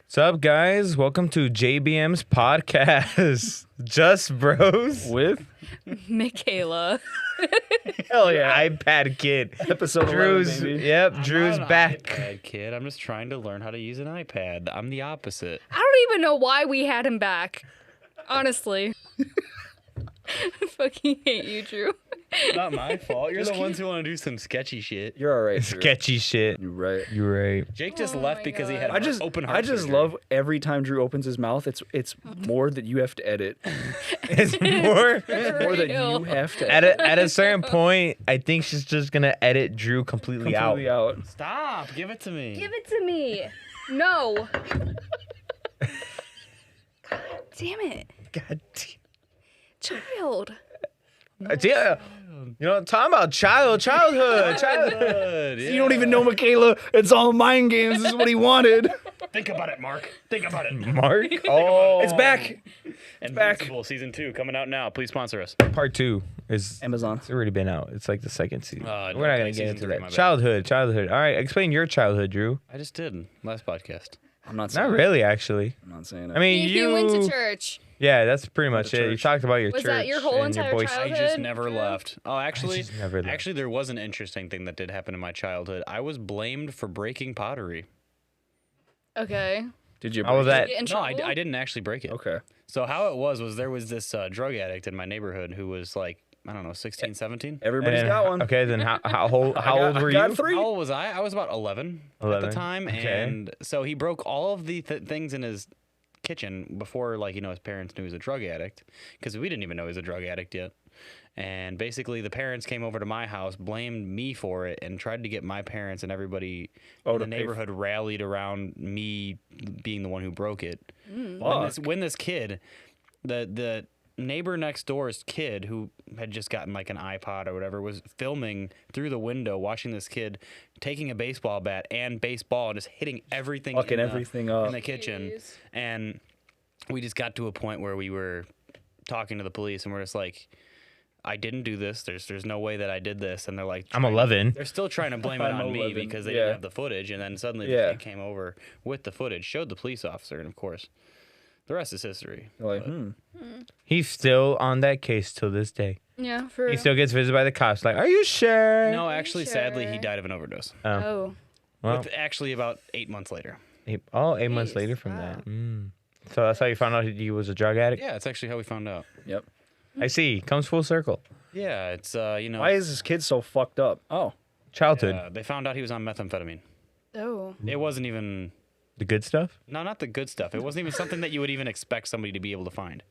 What's up, guys? Welcome to JBM's podcast. Just Bros With Mikayla. Hell yeah, iPad kid. episode Drew's 11, baby. yep, I'm Drew's not an back. iPad kid. I'm just trying to learn how to use an iPad. I'm the opposite. I don't even know why we had him back. Honestly. I fucking hate you, Drew. Not my fault. You're the ones who want to do some sketchy shit. You're all right. Drew. Sketchy shit. You're right. You're right. Jake just Oh left my because he God. had open heart I just surgery. love every time Drew opens his mouth. It's more that you have to edit. It's more More that Real. you have to at edit. a certain point. I think she's just gonna edit Drew completely out. Stop. Give it to me. Give it to me. No. God damn it. God Child. damn. Yeah. You know, talking about childhood. Good. You don't even know Mikayla. It's all mind games. This is what he wanted. Think about it, Mark. Think about it. Mark. Oh, It's back. And back. Invincible season 2 coming out now. Please sponsor us. Part 2 is Amazon. it's already been out. It's like the second season. No, We're not gonna okay, get season into 3, that. my bad. Childhood. All right, explain your childhood, Drew. I just did last podcast. I'm not saying Not it. really, actually. I'm not saying it. I mean, He you went to church. Yeah, that's pretty much to it. You church. talked about your Was church. that your whole and your entire boy- I childhood? just never Drew? left. Oh, actually, just never left. actually, there was an interesting thing that did happen in my childhood. I was blamed for breaking pottery. Okay. Did you? How was break that? Get in No, trouble? I didn't actually break it. it? Okay. So how it was there was this drug addict in my neighborhood who was like, I don't know, 16, 17. Everybody's And- got one. Okay, then how old were I got you? 3. How old was I? I was about 11, at 11, the time. okay. And so he broke all of the things in his kitchen before, like, his parents knew he was a drug addict, because we didn't even know he was a drug addict yet. And basically the parents came over to my house, blamed me for it, and tried to get my parents and everybody in to the pay neighborhood rallied around me being the one who broke it. Fuck. When this kid, the neighbor next door's kid, who had just gotten like an iPod or whatever, was filming through the window, watching this kid taking a baseball bat and baseball and just hitting everything, Fucking in everything the, up. in the kitchen. Jeez. And we just got to a point where we were talking to the police, and we're just like, I didn't do this. There's no way that I did this. And they're like, I'm 11. they're still trying to blame it I'm on me 11, because they yeah. didn't have the footage. And then suddenly the Yeah. kid came over with the footage, showed the police officer, and of course, the rest is history. You're like, He's still on that case till this day. Yeah, for He real. still gets visited by the cops. Like, are you sure? No, actually, sadly, he sure? died of an overdose. Oh. Well, With actually about 8 months later. 8 months Jeez, later from wow. that. So that's how you found out he was a drug addict. Yeah, it's actually how we found out. Yep. I see. Comes full circle. Yeah, it's Why is this kid so fucked up? Oh. Childhood, they found out he was on methamphametamine. Oh. It wasn't even the good stuff. not the good stuff. It wasn't even something that you would even expect somebody to be able to find.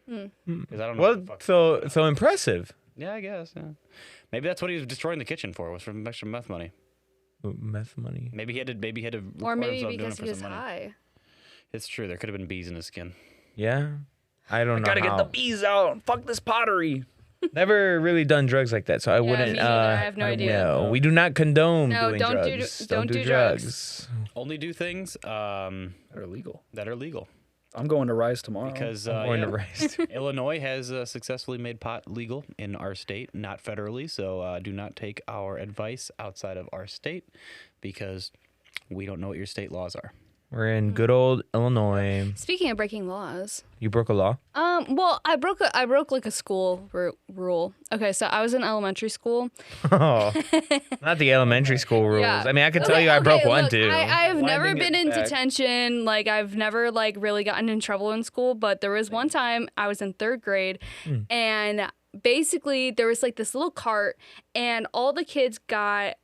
Because I don't know. Well, what the fuck- so impressive. yeah, I guess. Yeah. Maybe that's what he was destroying the kitchen for. Was for extra meth money. Meth money. Maybe he had to Or record maybe himself doing because it for he was some money. high. It's true. There could have been bees in his skin. Yeah, I don't know. Gotta get how. the bees out. Fuck this pottery. Never really done drugs like that, so I wouldn't. me neither. I have no idea. No, we do not condone No, doing don't do- drugs. don't do drugs. Only do things They're illegal. that are legal. I'm going to Rise tomorrow. Because I'm going to yeah, rest. Illinois has successfully made pot legal in our state, not federally. So do not take our advice outside of our state, because we don't know what your state laws are. We're in good old Illinois. Speaking of breaking laws, You broke a law. well, I broke like a school rule. Okay, so I was in elementary school. Oh, not the elementary school rules. Yeah. I mean, I can tell you I broke one look, too. I've never Winding been it in back. detention. Like, I've never like really gotten in trouble in school. But there was one time I was in 3rd grade, and basically there was like this little cart, and all the kids got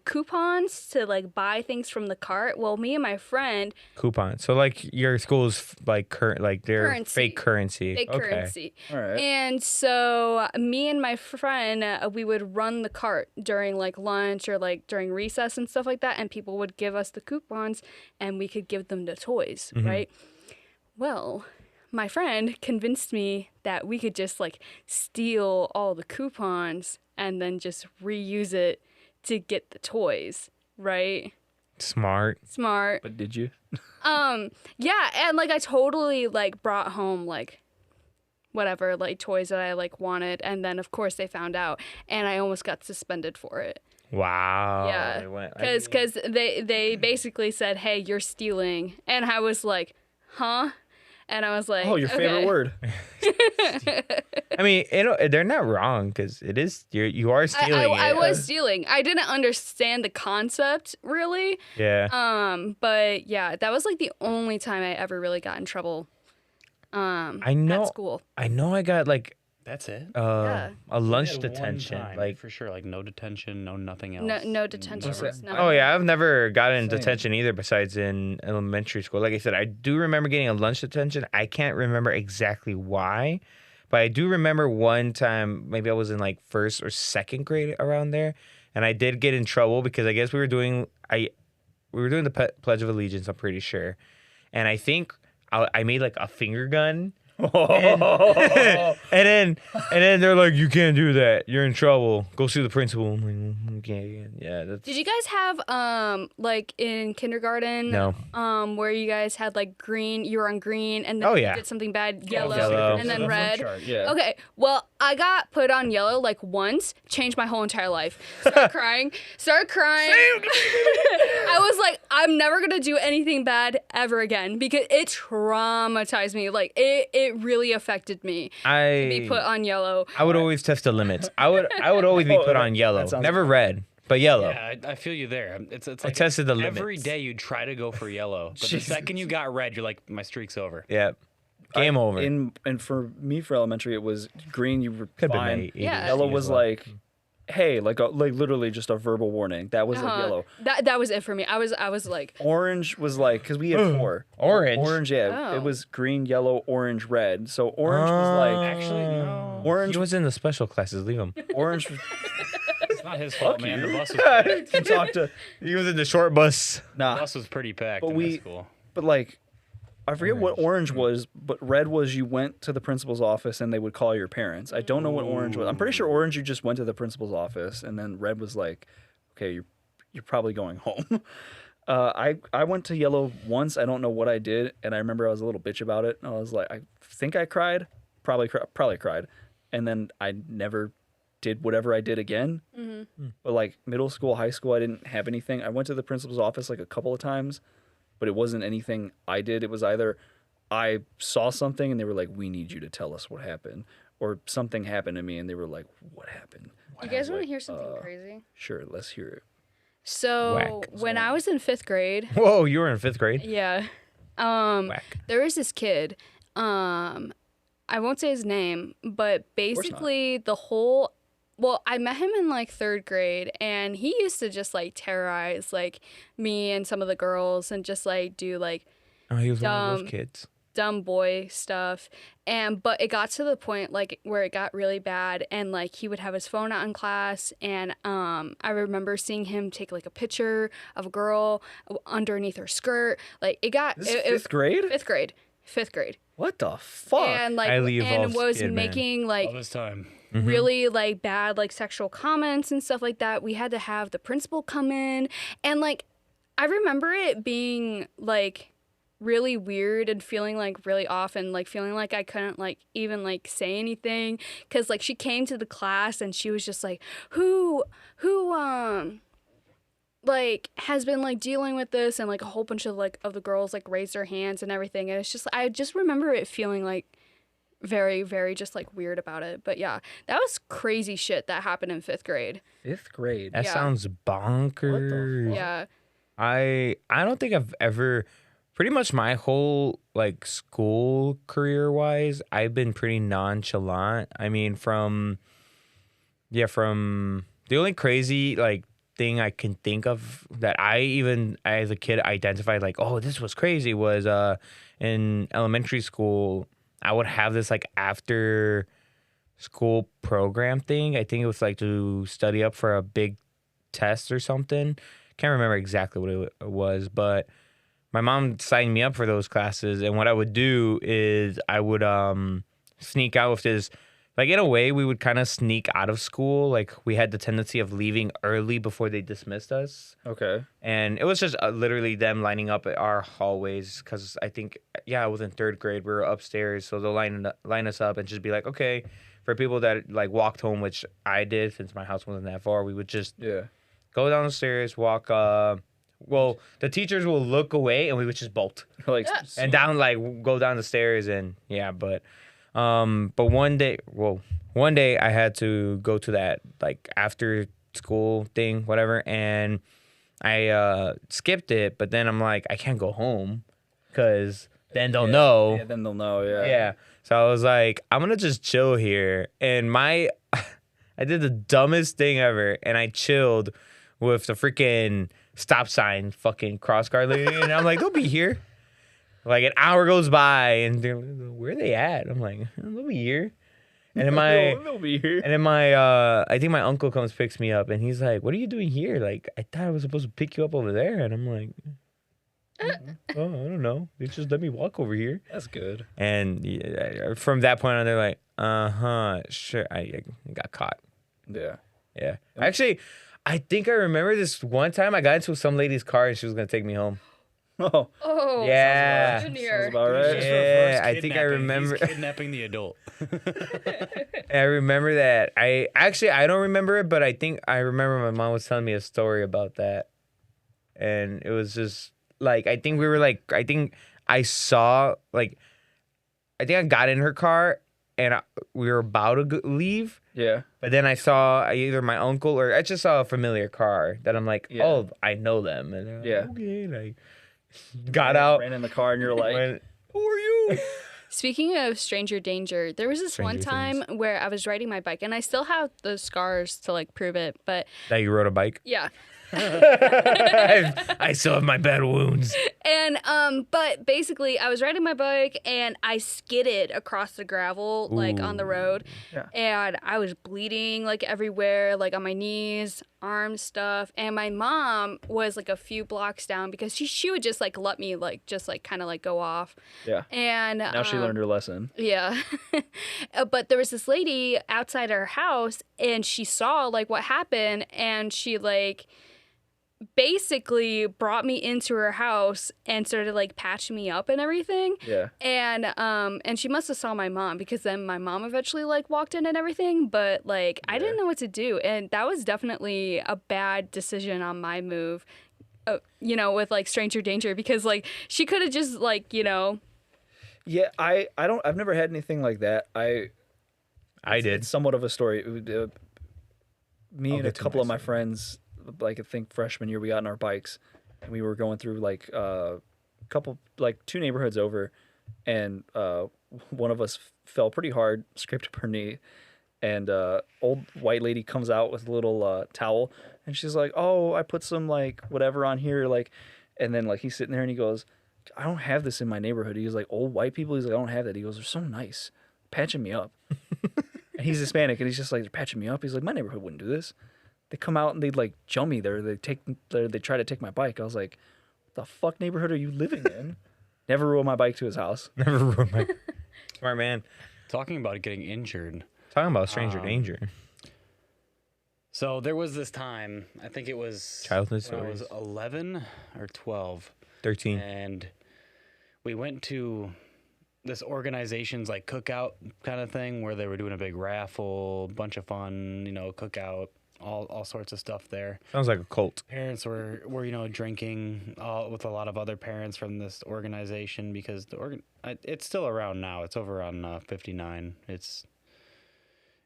coupons to like buy things from the cart. Well, me and my friend, Coupon. So like your school's like current, like their Currency. fake currency. big Okay. currency. All right. And so me and my friend, we would run the cart during like lunch or like during recess and stuff like that, and people would give us the coupons and we could give them to toys, right? Well, my friend convinced me that we could just like steal all the coupons and then just reuse it to get the toys, right? Smart. Smart. But did you? Yeah, and like I totally like brought home like whatever like toys that I like wanted, and then of course they found out and I almost got suspended for it. Wow. Yeah, They went- because they basically said, "Hey, you're stealing," and I was like, "Huh?" And I was like, Oh, your favorite "Okay." word. I mean, they're not wrong because it is you are stealing I it. was stealing. I didn't understand the concept really. Yeah. But yeah, that was like the only time I ever really got in trouble. I know. At school. I know. I got like That's it. Yeah. a lunch We had one detention. time, Like for sure, like no detention, no nothing else. No detention. What's that? No. oh yeah, I've never gotten in Same. detention either. Besides in elementary school, like I said, I do remember getting a lunch detention. I can't remember exactly why, but I do remember one time. Maybe I was in like first or second grade around there, and I did get in trouble because I guess we were doing the Pledge of Allegiance. I'm pretty sure, and I think I made like a finger gun. and then they're like, you can't do that. You're in trouble. Go see the principal. I'm like, okay, yeah. That's Did you guys have like in kindergarten? No. Where you guys had like green, you were on green, and then Oh, you yeah. did something bad, yellow, Yellow. and then The flip red. chart, yeah. Okay, well, I got put on yellow like once, changed my whole entire life. Started crying. I was like, I'm never gonna do anything bad ever again because it traumatized me. Like it really affected me to be put on yellow. I would always test the limits. I would always be Oh, put on yellow. that sounds Never red, but yellow. Yeah, I feel you there. It's like tested the every limits. day you try to go for yellow, but the second you got red, you're like, my streak's over. Yeah. Game over. And for me, for elementary, it was green. You were Could've been fine. 80 Yeah. Yellow as was well. like, hey, like literally just a verbal warning. That was like yellow. That was it for me. I was like, Orange was like, because we had four. Orange? Orange, yeah. Oh. It was green, yellow, orange, red. So orange was like, Actually, no. orange, He was in the special classes. Leave him. orange. It's not his fault, man. The bus was Can talk to He was in the short bus. nah. bus was pretty packed But in we- high school. But like, I forget what orange was, but red was you went to the principal's office and they would call your parents. I don't know what orange was. I'm pretty sure orange you just went to the principal's office, and then red was like, okay, you're probably going home. I went to yellow once. I don't know what I did, and I remember I was a little bitch about it. I was like, I think I cried, probably cried, and then I never did whatever I did again. But like middle school, high school, I didn't have anything. I went to the principal's office like a couple of times, but it wasn't anything I did. It was either I saw something and they were like, we need you to tell us what happened, or something happened to me and they were like, what happened? you guys want to hear something crazy? Sure, let's hear it. So Whack. when I was in 5th grade, Whoa, you were in 5th grade. yeah, Whack. there was this kid. I won't say his name, but basically the whole. Well, I met him in like 3rd grade, and he used to just like terrorize like me and some of the girls, and just like do like Oh, he was one of Dumb. those kids. dumb boy stuff. But it got to the point like where it got really bad, and like he would have his phone out in class, and I remember seeing him take like a picture of a girl underneath her skirt. Like it got This is fifth grade? 5th grade. What the fuck? And like Highly and evolved was kid, man. making like All this time. really like bad like sexual comments and stuff like that. We had to have the principal come in, and like I remember it being like really weird and feeling like really off, and like feeling like I couldn't like even like say anything, because like she came to the class and she was just like, who like has been like dealing with this, and like a whole bunch of like of the girls like raised their hands and everything, and it's just I just remember it feeling like very, very just like weird about it. But yeah, that was crazy shit that happened in 5th grade. 5th grade. That Yeah. sounds bonkers. Yeah. I don't think I've ever, pretty much my whole like school career wise, I've been pretty nonchalant. I mean, from the only crazy like thing I can think of that I even as a kid identified like, oh, this was crazy, was in elementary school. I would have this like after school program thing. I think it was like to study up for a big test or something. Can't remember exactly what it was, but my mom signed me up for those classes. And what I would do is I would sneak out with this, like in a way we would kind of sneak out of school. Like we had the tendency of leaving early before they dismissed us. Okay. And it was just literally them lining up at our hallways, because I think, I was in 3rd grade. We were upstairs, so they'll line us up and just be like, okay, for people that like walked home, which I did since my house wasn't that far, we would just Yeah. go down the stairs, walk. Well, the teachers will look away, and we would just bolt Like, and down, like go down the stairs, and yeah. But one day I had to go to that like after school thing, whatever, and I skipped it. But then I'm like, I can't go home because then they'll know. Yeah, then they'll know. Yeah. Yeah. So I was like, I'm gonna just chill here. And I did the dumbest thing ever, and I chilled with the freaking stop sign fucking cross guard lady. And I'm like, they'll be here. Like an hour goes by, and they're like, where are they at? I'm like, they'll be here. And then they'll be here. and then I think my uncle comes picks me up, and he's like, what are you doing here? Like, I thought I was supposed to pick you up over there. And I'm like, oh, I don't know. They just let me walk over here. That's good. And from that point on, they're like, sure. I got caught. Yeah. Yeah. Actually, I think I remember this one time I got into some lady's car and she was going to take me home. Oh. Oh, Yeah. Junior. Sounds about right. Yeah, I think I remember. He's kidnapping the adult. I remember that. I don't remember it, but I think I remember my mom was telling me a story about that. And it was just like, I think I saw, like, I think I got in her car and we were about to leave. Yeah. But then I saw either my uncle or I just saw a familiar car that I'm like, Yeah. oh, I know them. And they're like, Yeah. okay. Like, got out. Ran in the car and you're like, went, who are you? Speaking of stranger danger, there was this one Stranger time where I was riding my bike, and I still have the scars to like prove it. But that you rode a bike? yeah, I still have my bad wounds. and but basically, I was riding my bike, and I skidded across the gravel like on the road, Yeah. and I was bleeding like everywhere, like on my knees, arms, stuff. And my mom was like a few blocks down because she would just like let me like just like kind of like go off. Yeah. And Now she learned her lesson. Yeah. But there was this lady outside her house and she saw like what happened and she like basically brought me into her house and started like patching me up and everything. Yeah. And she must have saw my mom because then my mom eventually like walked in and everything, but like I didn't know what to do, and that was definitely a bad decision on my move. With like stranger danger, because like she could have just like, Yeah, I've never had anything like that. I did. It's somewhat of a story. Me I'll and a get to couple my of my friends, like I think freshman year, we got on our bikes and we were going through like two neighborhoods over, and one of us fell pretty hard, scraped up her knee, and old white lady comes out with a little towel, and she's like, "Oh, I put some like whatever on here," like, and then like he's sitting there and he goes, "I don't have this in my neighborhood." He was like, "Old white people." He's like, "I don't have that." He goes, "They're so nice, patching me up." And he's Hispanic, and he's just like, "They're patching me up." He's like, "My neighborhood wouldn't do this. They come out and they'd like jump me there. They try to take my bike." I was like, "What the fuck neighborhood are you living in?" Never rode my bike to his house. Never rode my smart man. Talking about getting injured. Talking about stranger danger. So there was this time, I think it was Childhood when I was stories. 11 or 12. 13. And we went to this organization's like cookout kind of thing where they were doing a big raffle, bunch of fun, cookout, all sorts of stuff there. Sounds like a cult. Parents were drinking with a lot of other parents from this organization because it's still around now. It's over on 59. It's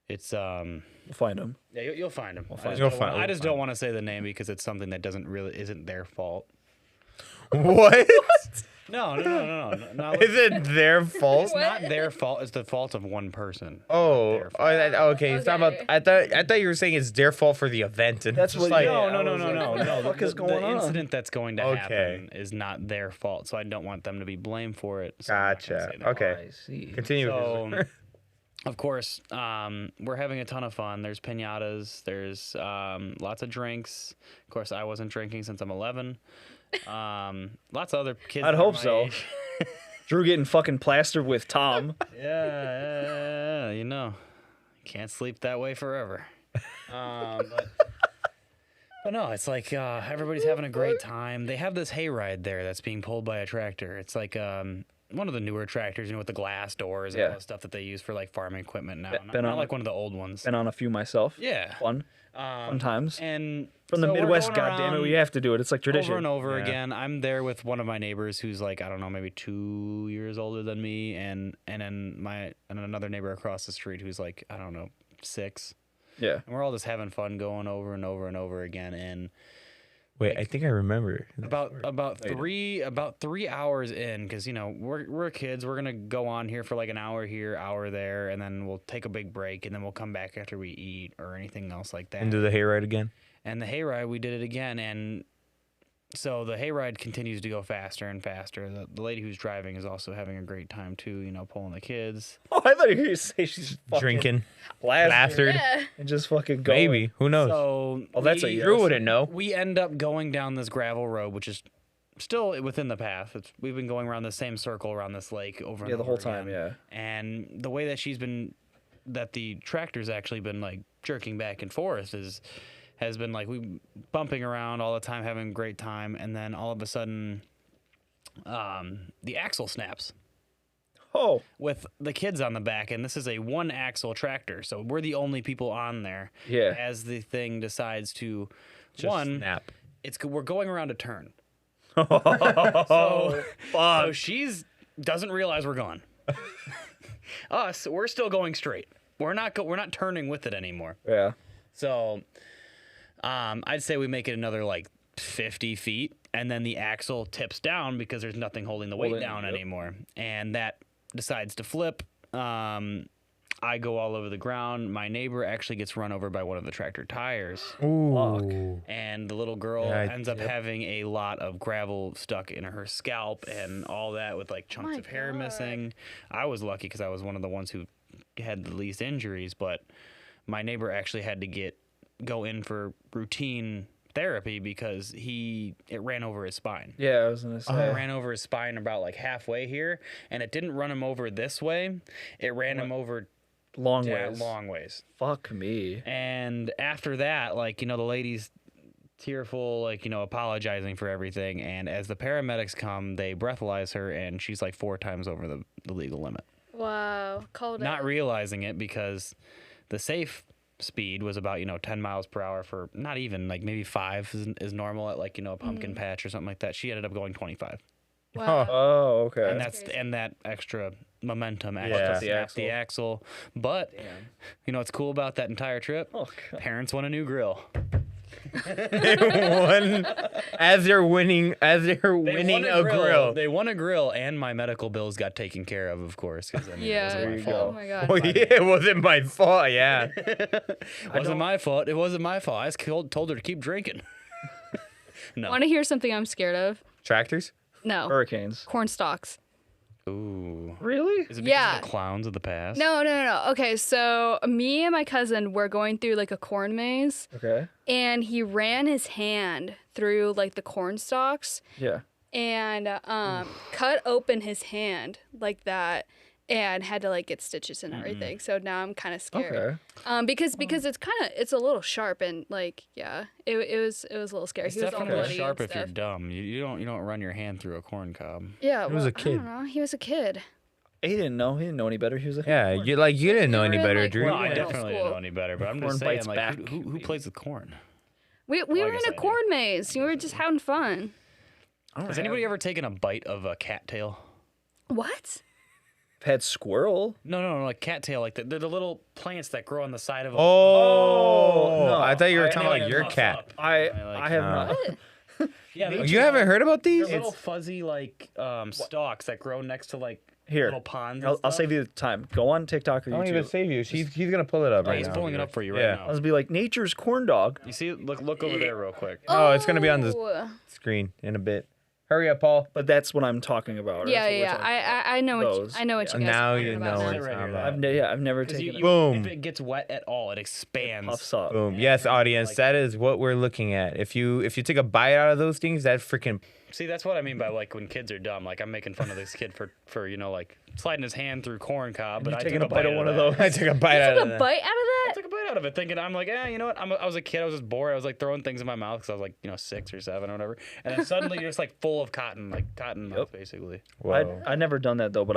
We'll find him. yeah, you'll find them. You'll I just don't want to say the name because it's something that isn't their fault. What? No. Is it their fault? It's not their fault. It's the fault of one person. Okay. It's not about. I thought you were saying it's their fault for the event, and That's it's just what- like No. What the fuck is going on? The incident that's going to Okay. happen is not their fault, so I don't want them to be blamed for it. So I'm not gonna Gotcha. say that. Okay. I see. Continue. So, of course, we're having a ton of fun. There's piñatas. There's lots of drinks. Of course, I wasn't drinking since I'm 11. Lots of other kids. I'd that are hope my so. age. Drew getting fucking plastered with Tom. Yeah, can't sleep that way forever. But no, it's like everybody's having a great time. They have this hayride there that's being pulled by a tractor. It's like one of the newer tractors, with the glass doors and all the stuff that they use for like farming equipment now. Not like one of the old ones. Been on a few myself. Yeah. Fun times. And from the so we're Midwest, going goddammit, we around have to do it. It's like tradition. over and over again. I'm there with one of my neighbors who's like, I don't know, maybe 2 years older than me, and then another neighbor across the street who's like, I don't know, 6. Yeah. And we're all just having fun going over and over and over again. And Wait, I think I remember. about 3 hours in, because we're kids. We're gonna go on here for like an hour here, hour there, and then we'll take a big break, and then we'll come back after we eat or anything else like that. And do the hayride again. And the hayride, we did it again, and so the hayride continues to go faster and faster. The lady who's driving is also having a great time too, pulling the kids. Oh, I thought you were going to say she's fucking Drinking. blasted Yeah. and just fucking going. Maybe. Who knows? So that's a we- yes. Drew wouldn't know. We end up going down this gravel road, which is still within the path. We've been going around the same circle around this lake over and Yeah, the over whole time, again. And the way that the tractor's actually been like jerking back and forth has been like we bumping around all the time, having a great time, and then all of a sudden, the axle snaps. Oh. With the kids on the back, and this is a 1-axle tractor, so we're the only people on there. Yeah. As the thing decides to Just snap. we're going around a turn. Oh, fuck. So she's doesn't realize we're gone. Us, we're still going straight. We're not turning with it anymore. Yeah. So, I'd say we make it another like 50 feet, and then the axle tips down because there's nothing holding the weight down anymore, and that decides to flip. I go all over the ground. My neighbor actually gets run over by one of the tractor tires. Ooh. And the little girl ends up having a lot of gravel stuck in her scalp and all that, with like chunks of hair missing. I was lucky because I was one of the ones who had the least injuries, but my neighbor actually had to go in for routine therapy because it ran over his spine. Yeah, I was gonna say. It ran over his spine about like halfway here, and it didn't run him over this way. It ran him over long ways. long ways. Fuck me. And after that, like, the lady's tearful, like, apologizing for everything. And as the paramedics come, they breathalyze her, and she's like 4 times over the legal limit. Wow. Called Not out. realizing it because the safe speed was about 10 miles per hour for not even like maybe 5 is normal at like a pumpkin patch or something like that. She ended up going 25. Wow. Oh, okay. And that extra momentum Yeah. actually The snapped the axle. But what's cool about that entire trip? Oh, God. Parents won a new grill. One as they're winning a grill. They won a grill, and my medical bills got taken care of course. Because Yeah. it wasn't my you fault. Oh my god. Oh yeah, it wasn't my fault. Yeah. It wasn't my fault. It wasn't my fault. I just told her to keep drinking. No. Want to hear something I'm scared of? Tractors. No. Hurricanes. Corn stalks. Ooh. Really? Is it because Yeah. of the clowns of the past? No. Okay, so me and my cousin were going through like a corn maze, Okay. and he ran his hand through like the corn stalks Yeah. and cut open his hand like that, and had to like get stitches and everything. So now I'm kind of scared. Okay. Because it's a little sharp, and like it was a little scary. It's He was all definitely bloody sharp and if you're stuff. dumb. You don't run your hand through a corn cob. Yeah, was a I kid. don't know. He was a kid. He didn't know any better. He was a Yeah, you didn't know We any were in, better, like, Drew. Well, I middle definitely didn't school. know any better, but I'm Corn just saying, bites like, back. who plays with corn? We I were in guess a I do. corn maze. We were just having fun. Has anybody ever taken a bite of a cattail? What? had squirrel? No, like cattail, like they're the little plants that grow on the side of a Oh, no. I thought you were I- talking I- about your puff cat. up. I like- have not. What? Yeah, You haven't heard about these? They're little fuzzy like stalks that grow next to like Here, little ponds. I'll and save you the time. Go on TikTok or I don't even YouTube. save you. He's gonna pull it up Oh, right he's now. pulling it up for you right Yeah. I now. was be like, nature's corn dog. You see, look over there real quick. Oh, it's gonna be on the Oh. screen in a bit. Hurry up, Paul. But that's what I'm talking about. Yeah, That's what we're yeah. talking about. I know what Those. I know what you guys Now are you talking know about what now. it's Right here, on right. about. I've never 'Cause taken it. Boom. If it gets wet at all, it expands. Puffs up. Boom. Yes, audience, that is what we're looking at. If you take a bite out of those things, that freaking See, that's what I mean by like when kids are dumb. Like I'm making fun of this kid for like sliding his hand through corn cob, but You I taking took a bite of one of that. those? I took a bite out Took of a that. bite out of I that? took a bite out of it, thinking I'm like, you know what? I was a kid. I was just bored. I was like throwing things in my mouth because I was like, 6 or 7 or whatever. And then suddenly you're just like full of cotton mouth, basically. I've never done that though, but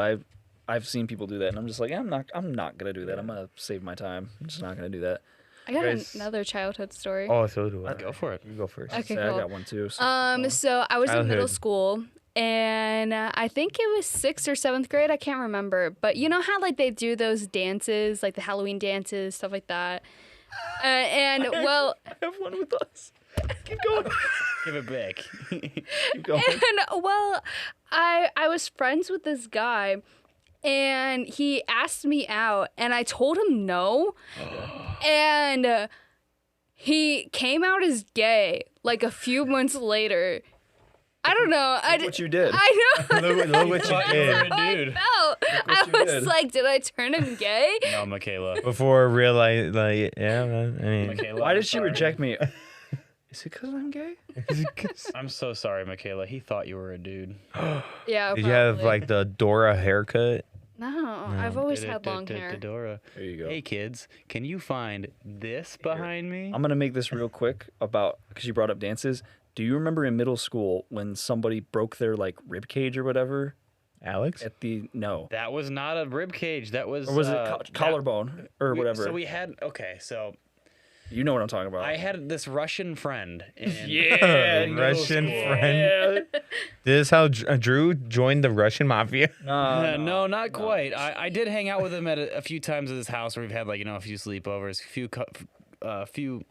I've seen people do that, and I'm just like, I'm not gonna do that. I'm gonna save my time. I'm just not gonna do that. I got Guys- another childhood story. Oh, so do I. Go for it. You go first. Okay, I cool. got one too. So, So I was in middle Childhood. school, and I think it was 6th or 7th grade. I can't remember. But you know how like they do those dances, like the Halloween dances, stuff like that. And well, I have one with us. Keep going. Give it back. Keep going. and well, I was friends with this guy, and he asked me out, and I told him no, and he came out as gay like a few months later. I don't know. What you did? I know. Look what you did. How I Dude. felt. I you was did. like, did I turn him gay? No, Mikayla. Before I realized, like, yeah, man. I mean, Mikayla, Why I'm did she sorry. reject me? Is it because I'm gay? I'm so sorry, Mikayla. He thought you were a dude. Yeah. did you have probably. like the Dora haircut? No, I've always had long hair. Dora. There you go. Hey kids, can you find this behind me? I'm gonna make this real quick about because you brought up dances. Do you remember in middle school when somebody broke their like rib cage or whatever Alex? at the no, That was not a rib cage. That was or was it that- collarbone or whatever? So we had so you know what I'm talking about. I had this Russian friend. In Yeah, middle Russian school. friend. This is how Drew joined the Russian mafia. No, not quite. I did hang out with him at a few times at his house where we've had like a few sleepovers, a few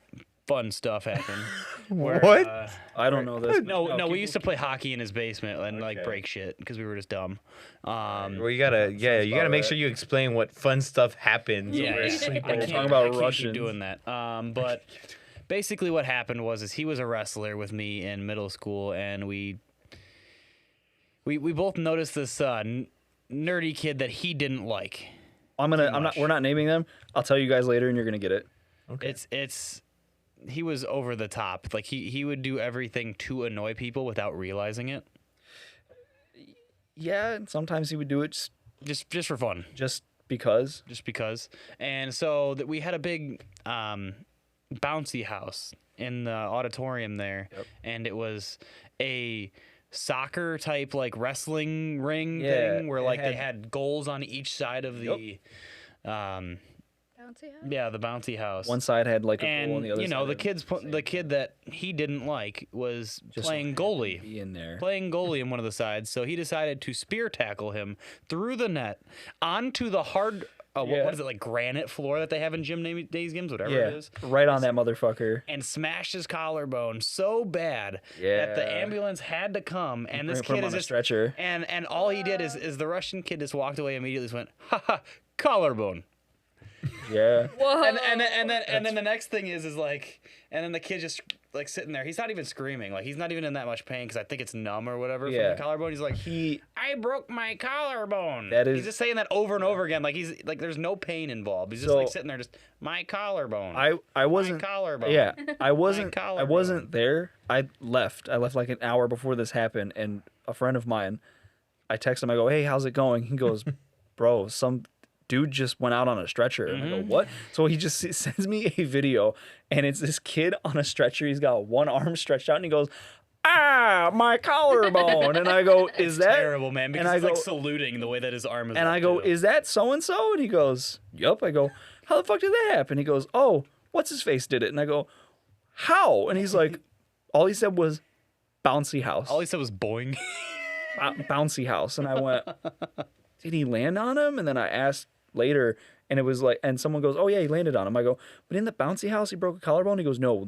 fun stuff happen. Where, What? I don't know this. No, we used to play hockey in his basement and like break shit because we were just dumb. Well, you gotta make sure you explain what fun stuff happens. Yeah, where- yeah. sleepover. I can't, Talking about I can't keep Russians. doing that. But basically, what happened was he was a wrestler with me in middle school, and we both noticed this nerdy kid that he didn't like. We're not naming them. I'll tell you guys later, and you're gonna get it. It's he was over the top. Like he would do everything to annoy people without realizing it, Yeah, and sometimes he would do it just for fun. just because. Just because. And so that we had a big bouncy house in the auditorium there, and it was a soccer type like wrestling ring Yeah, thing where it like they had- had goals on each side of the Bouncy house? the bouncy house. One side had like a goal, and and the other you know side the kid that he didn't like was playing goalie. be in there. Playing goalie in one of the sides, so he decided to spear tackle him through the net onto the hard, Yeah. what is it, like granite floor that they have in gymnasiums, whatever Yeah, it is, right on that motherfucker. and smashed his collarbone so bad that the Yeah. ambulance had to come, and this Put him kid on is a just stretcher. and all he did is the Russian kid just walked away immediately, just went ha ha collarbone. Yeah. Whoa. And then the next thing is like, and then the kid just like sitting there. He's not even screaming. Like he's not even in that much pain because I think it's numb or whatever Yeah. from the collarbone. He's like, I broke my collarbone. That is- He's just saying that over and over again. Like he's like, there's no pain involved. He's just So- like sitting there, just my collarbone. I wasn't. my collarbone. Yeah, I wasn't. I collarbone. wasn't there. I left like an hour before this happened, and a friend of mine, I text him. I go, "Hey, how's it going?" He goes, "Bro, some dude just went out on a stretcher." And I go, "What?" So he just sends me a video, and it's this kid on a stretcher. He's got one arm stretched out, and he goes, "Ah, my collarbone." And I go, "Is that terrible, man?" Because and I he's like go- saluting the way that his arm is. And up, I go, too. "Is that so and so?" And he goes, "Yup." I go, "How the fuck did that happen?" He goes, "Oh, what's his face did it." And I go, "How?" And he's like, all he said was, "Bouncy house." all he said was boing. Bouncy house. And I went, "Did he land on him?" And then I asked later, and it was like, and someone goes, "Oh yeah, he landed on him." I go, "But in the bouncy house, he broke a collarbone?" He goes, "No,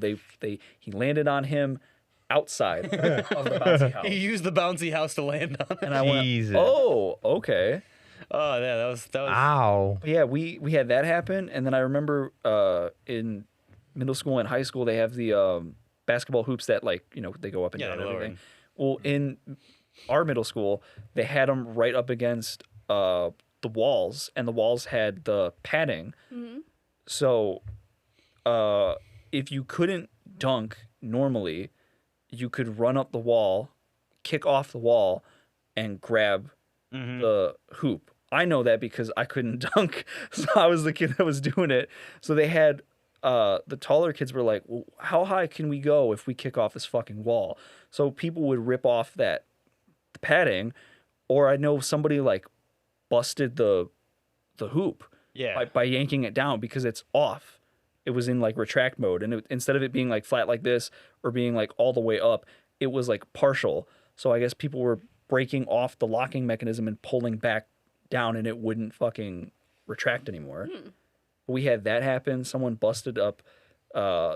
he landed on him outside of the bouncy house." He used the bouncy house to land on. And I Jesus. went, "Oh, okay." Oh yeah, that was. Ow. But yeah, we had that happen, and then I remember in middle school and high school they have the basketball hoops that they go up and Yeah, down they and lower everything. Well, in our middle school they had them right up against the walls, and the walls had the padding. So if you couldn't dunk normally, you could run up the wall, kick off the wall, and grab the hoop. I know that because I couldn't dunk, so I was the kid that was doing it. So they had the taller kids were like, well, how high can we go if we kick off this fucking wall? So people would rip off the padding, or I know somebody like busted the hoop by yanking it down because it's off. It was in like retract mode, and instead of it being like flat like this or being like all the way up, it was like partial. So I guess people were breaking off the locking mechanism and pulling back down, and it wouldn't fucking retract anymore. We had that happen. Someone busted up,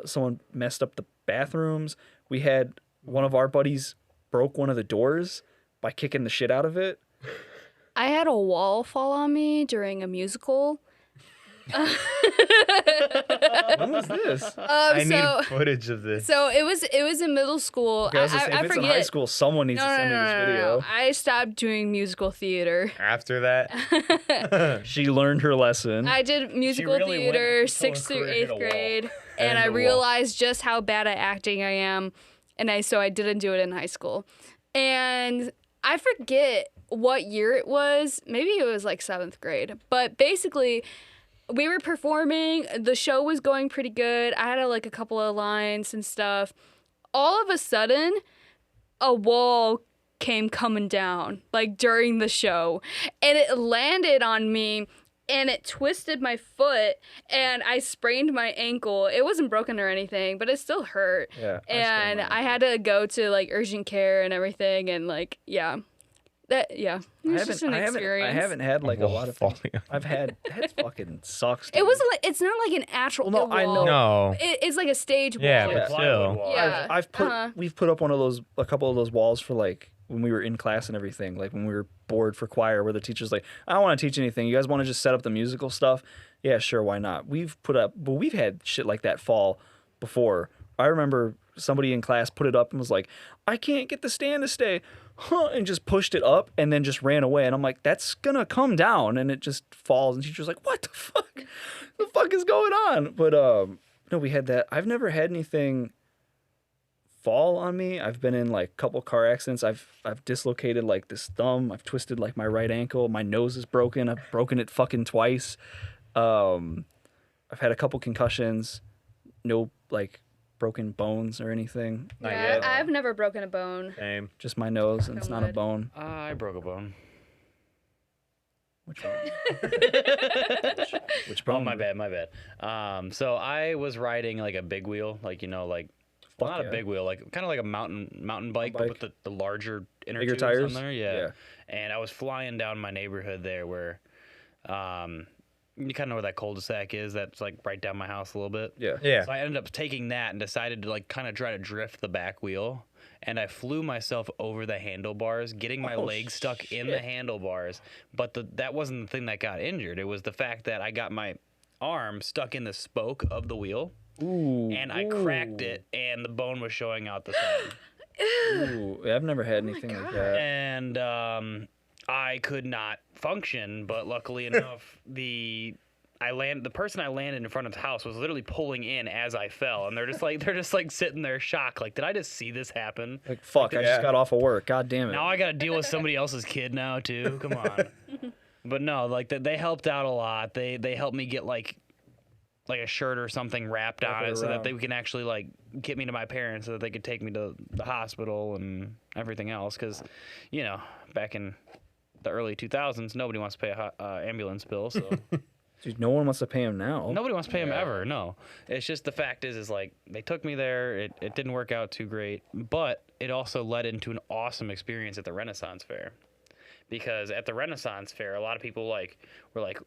someone messed up the bathrooms. We had one of our buddies broke one of the doors by kicking the shit out of it. I had a wall fall on me during a musical. When was this? I need footage of this. So it was in middle school. Okay, if I it's forget. in high school, someone needs to send me this video. I stopped doing musical theater. After that, She learned her lesson. I did musical really went theater full 6th through career, hit 8th a wall. grade, and I the wall. realized just how bad at acting I am, and so I didn't do it in high school. And I forget what year it was. Maybe it was like 7th grade. But basically, we were performing. The show was going pretty good. I had a couple of lines and stuff. All of a sudden, a wall came coming down during the show, and it landed on me, and it twisted my foot, and I sprained my ankle. It wasn't broken or anything, but it still hurt. Yeah, And I had to go to urgent care and everything, and it was just an experience. I haven't had a lot of things. falling. I've had that fucking sucks. It wasn't it's not like an actual Well, no, I wall. No. It's like a stage wall. Yeah, Yeah. but still. Wall. Yeah. We've put up a couple of those walls for when we were in class and everything, when we were bored for choir, where the teacher's like, I don't want to teach anything. You guys want to just set up the musical stuff? Yeah, sure, why not? We've had shit like that fall before. I remember somebody in class put it up and was like, I can't get the stand to stay, and just pushed it up and then just ran away. And I'm like, that's gonna come down, and it just falls. And teacher's like, what the fuck? The fuck is going on? But no, we had that. I've never had anything fall on me. I've been in a couple car accidents. I've dislocated this thumb. I've twisted my right ankle. My nose is broken. I've broken it fucking twice. I've had a couple concussions. No broken bones or anything. Not Yeah, yet. I've never broken a bone. Same. Just my nose, and it's not a wood. bone. I broke a bone. Which bone? Which Oh, bone? my bad. So I was riding a big wheel, well, not yeah. a big wheel, kind of like a mountain bike, but with the larger inner Bigger tubes tires? on there. Yeah. And I was flying down my neighborhood there where, you kind of know where that cul-de-sac is. That's right down my house a little bit. Yeah. Yeah. So I ended up taking that and decided to kind of try to drift the back wheel, and I flew myself over the handlebars, getting my legs stuck in the handlebars. But that wasn't the thing that got injured. It was the fact that I got my arm stuck in the spoke of the wheel, Ooh. and I cracked it, and the bone was showing out the side. Ooh. Yeah, I've never had anything like that. And I could not function, but luckily enough, the person I landed in front of the house was literally pulling in as I fell, and they're just sitting there shocked, did I just see this happen? Fuck, I just got off of work. God damn it. Now I got to deal with somebody else's kid now too. Come on. But no, they helped out a lot. They helped me get a shirt or something wrapped on it so that they can actually get me to my parents so that they could take me to the hospital and everything else, because back in the early 2000s, nobody wants to pay a ambulance bill, so Dude, no one wants to pay him now. nobody wants to pay him ever. No, it's just the fact is they took me there. It didn't work out too great, but it also led into an awesome experience at the Renaissance Fair, because at the Renaissance Fair, a lot of people were like,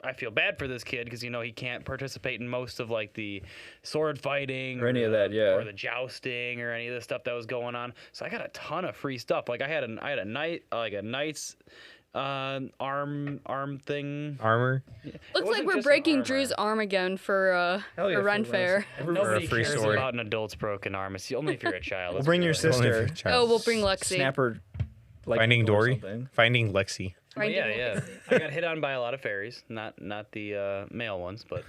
I feel bad for this kid because he can't participate in most of the sword fighting Or any of that, yeah. or the jousting or any of the stuff that was going on. So I got a ton of free stuff. I had a knight's arm thing. Armor. Looks like wasn't we're just breaking armor. Drew's arm again for Hell yeah, a run for fair. Nobody a free cares sword. about an adult's broken arm. It's only if you're a child. We'll bring your Let's be sister. Only for child. Oh, we'll bring Lexi. Snap her. Finding or Dory. something. Finding Lexi. But yeah. I got hit on by a lot of fairies, not the male ones, but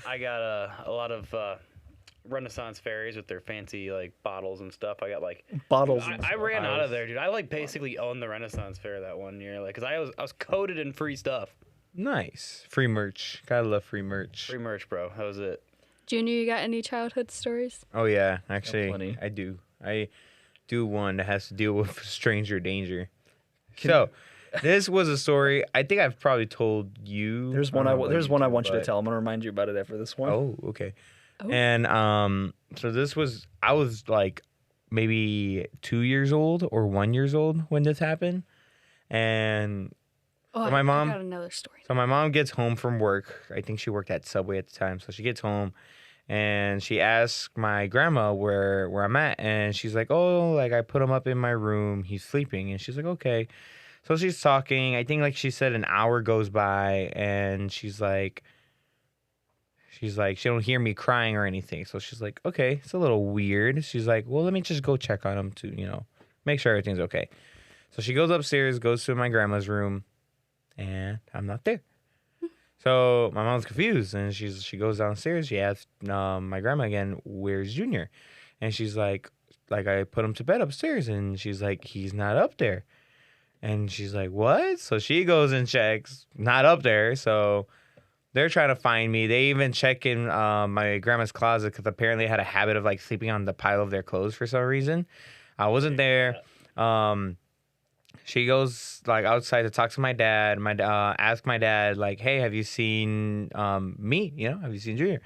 I got a lot of Renaissance fairies with their fancy bottles and stuff. I got Bottles. I ran out of there, dude. I basically owned the Renaissance Fair that one year, because I was coated in free stuff. Nice. Free merch. Gotta love free merch. Free merch, bro. How was it? Junior, you got any childhood stories? Oh yeah, actually, plenty. I do. I do one that has to deal with stranger danger. So, this was a story I think I've probably told you. There's I one don't I know about there's one I want you to but- tell. I'm gonna remind you about it after this one. Oh, okay. Oh. And so this was I was like maybe 2 years old or 1 years old when this happened, and Oh, my mom- I got another story. so my mom gets home from work. I think she worked at Subway at the time. So she gets home and she asks my grandma where I'm at. And she's like, oh, like I put him up in my room. He's sleeping. And she's like, okay. So she's talking. I think like she said an hour goes by and she's like, she don't hear me crying or anything. So she's like, okay, it's a little weird. She's like, well, let me just go check on him to, make sure everything's okay. So she goes upstairs, goes to my grandma's room. And I'm not there. So my mom's confused, and she goes downstairs. She asks my grandma again, "Where's Junior?" And she's like I put him to bed upstairs, and she's like, "He's not up there." And she's like, "What?" So she goes and checks, not up there. So they're trying to find me. They even check in my grandma's closet because apparently I had a habit of like sleeping on the pile of their clothes for some reason. I wasn't there. She goes like outside to talk to my dad. Ask my dad like, "Hey, have you seen me? Have you seen Junior?"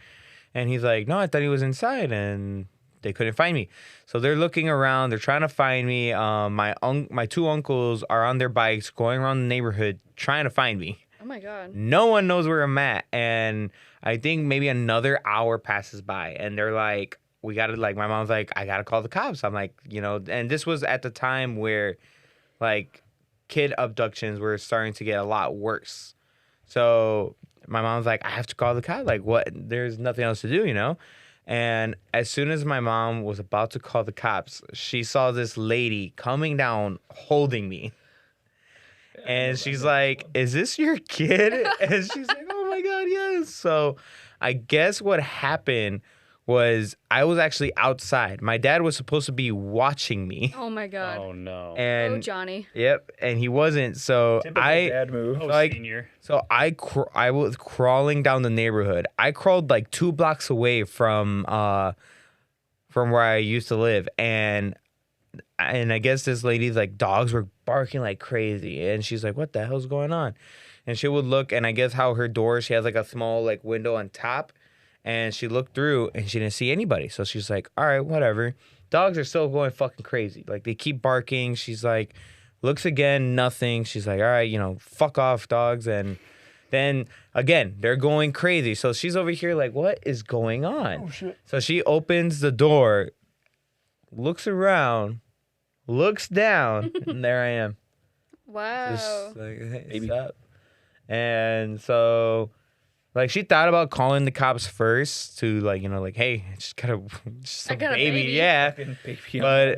And he's like, "No, I thought he was inside." And they couldn't find me, so they're looking around. They're trying to find me. My two uncles are on their bikes going around the neighborhood trying to find me. Oh my god. No one knows where I'm at, and I think maybe another hour passes by, and they're like, "We gotta like." My mom's like, "I gotta call the cops." I'm like, and this was at the time where like kid abductions were starting to get a lot worse. So my mom's like, I have to call the cops. Like, what? There's nothing else to do. And as soon as my mom was about to call the cops, she saw this lady coming down holding me. And she's like, is this your kid? And she's like, oh my God, yes. So I guess what happened was I was actually outside. My dad was supposed to be watching me. Oh my god. Oh no. And Oh, Johnny. Yep, and he wasn't. So Typical I dad move. Oh, like- senior. so I was crawling down the neighborhood. I crawled like 2 blocks away from where I used to live, and I guess this lady's like dogs were barking like crazy, and she's like, "What the hell's going on?" And she would look, and I guess how her door, she has like a small like window on top. And she looked through and she didn't see anybody. So she's like, all right, whatever. Dogs are still going fucking crazy. Like they keep barking. She's like, looks again, nothing. She's like, all right, fuck off, dogs. And then again, they're going crazy. So she's over here like, what is going on? Oh shit. So she opens the door, looks around, looks down, and there I am. Wow. Just like, hey, Baby. what's up? And so like she thought about calling the cops first to like, hey, just I a got a baby. baby. Yeah. Baby.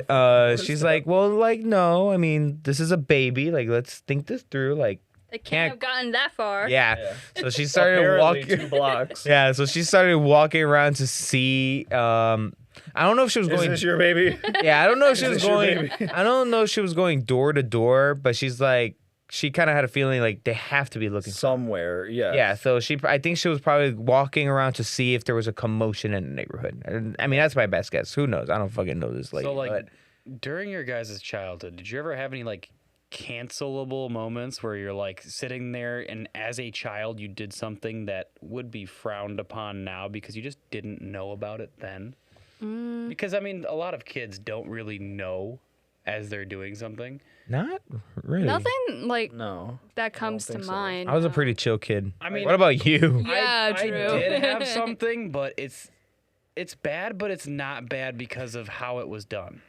But she's like, well, like, no, I mean, this is a baby. Like, let's think this through. Like, They can't- can't have gotten that far. yeah. Yeah. So she started Apparently walking. 2 blocks. Yeah. So she started walking around to see. I don't know if she was Is going. this your baby? Yeah, I don't know if she Is was this your going. baby? I don't know if she was going door to door, but she's like, she kind of had a feeling like they have to be looking. Somewhere, yeah. Yeah, so I think she was probably walking around to see if there was a commotion in the neighborhood. And, I mean, that's my best guess. Who knows? I don't fucking know this lady. So like but during your guys' childhood, did you ever have any like cancelable moments where you're like sitting there and as a child you did something that would be frowned upon now because you just didn't know about it then? Because I mean, a lot of kids don't really know as they're doing something. not really. Nothing like No. that comes to think so. mind. I was a pretty chill kid. I mean- what about you? Yeah, I Drew. did have something, but it's bad, but it's not bad because of how it was done.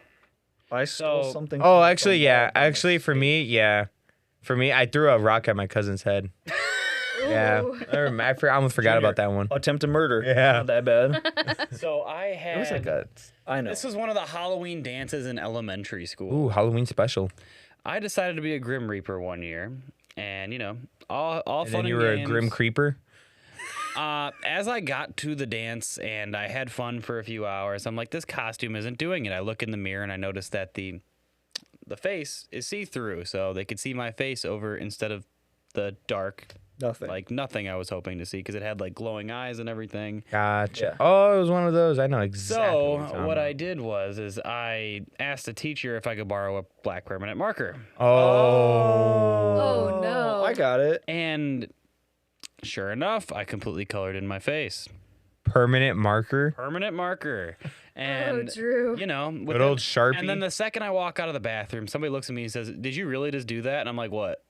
I stole So- something. Oh, from actually, the yeah. wall by Actually, for me, yeah. For me, I threw a rock at my cousin's head. Yeah, Ooh. I almost forgot about that one. Attempted murder. Yeah. Not that bad. So I had. It was like a I know. This was one of the Halloween dances in elementary school. ooh Halloween special. I decided to be a Grim Reaper one year, and all And fun then you and were games. a Grim Creeper. As I got to the dance and I had fun for a few hours, I'm like, this costume isn't doing it. I look in the mirror and I notice that the face is see-through, so they could see my face over instead of the dark Nothing. Like nothing I was hoping to see because it had like glowing eyes and everything. Gotcha. Yeah. Oh, it was one of those. I know exactly. So you're talking what I about. did was I asked the teacher if I could borrow a black permanent marker. Oh. Oh, no. I got it. And sure enough, I completely colored in my face. Permanent marker. Permanent marker. And, Drew. you know, with Good old Sharpie. And then the second I walk out of the bathroom, somebody looks at me and says, "Did you really just do that?" And I'm like, "What?"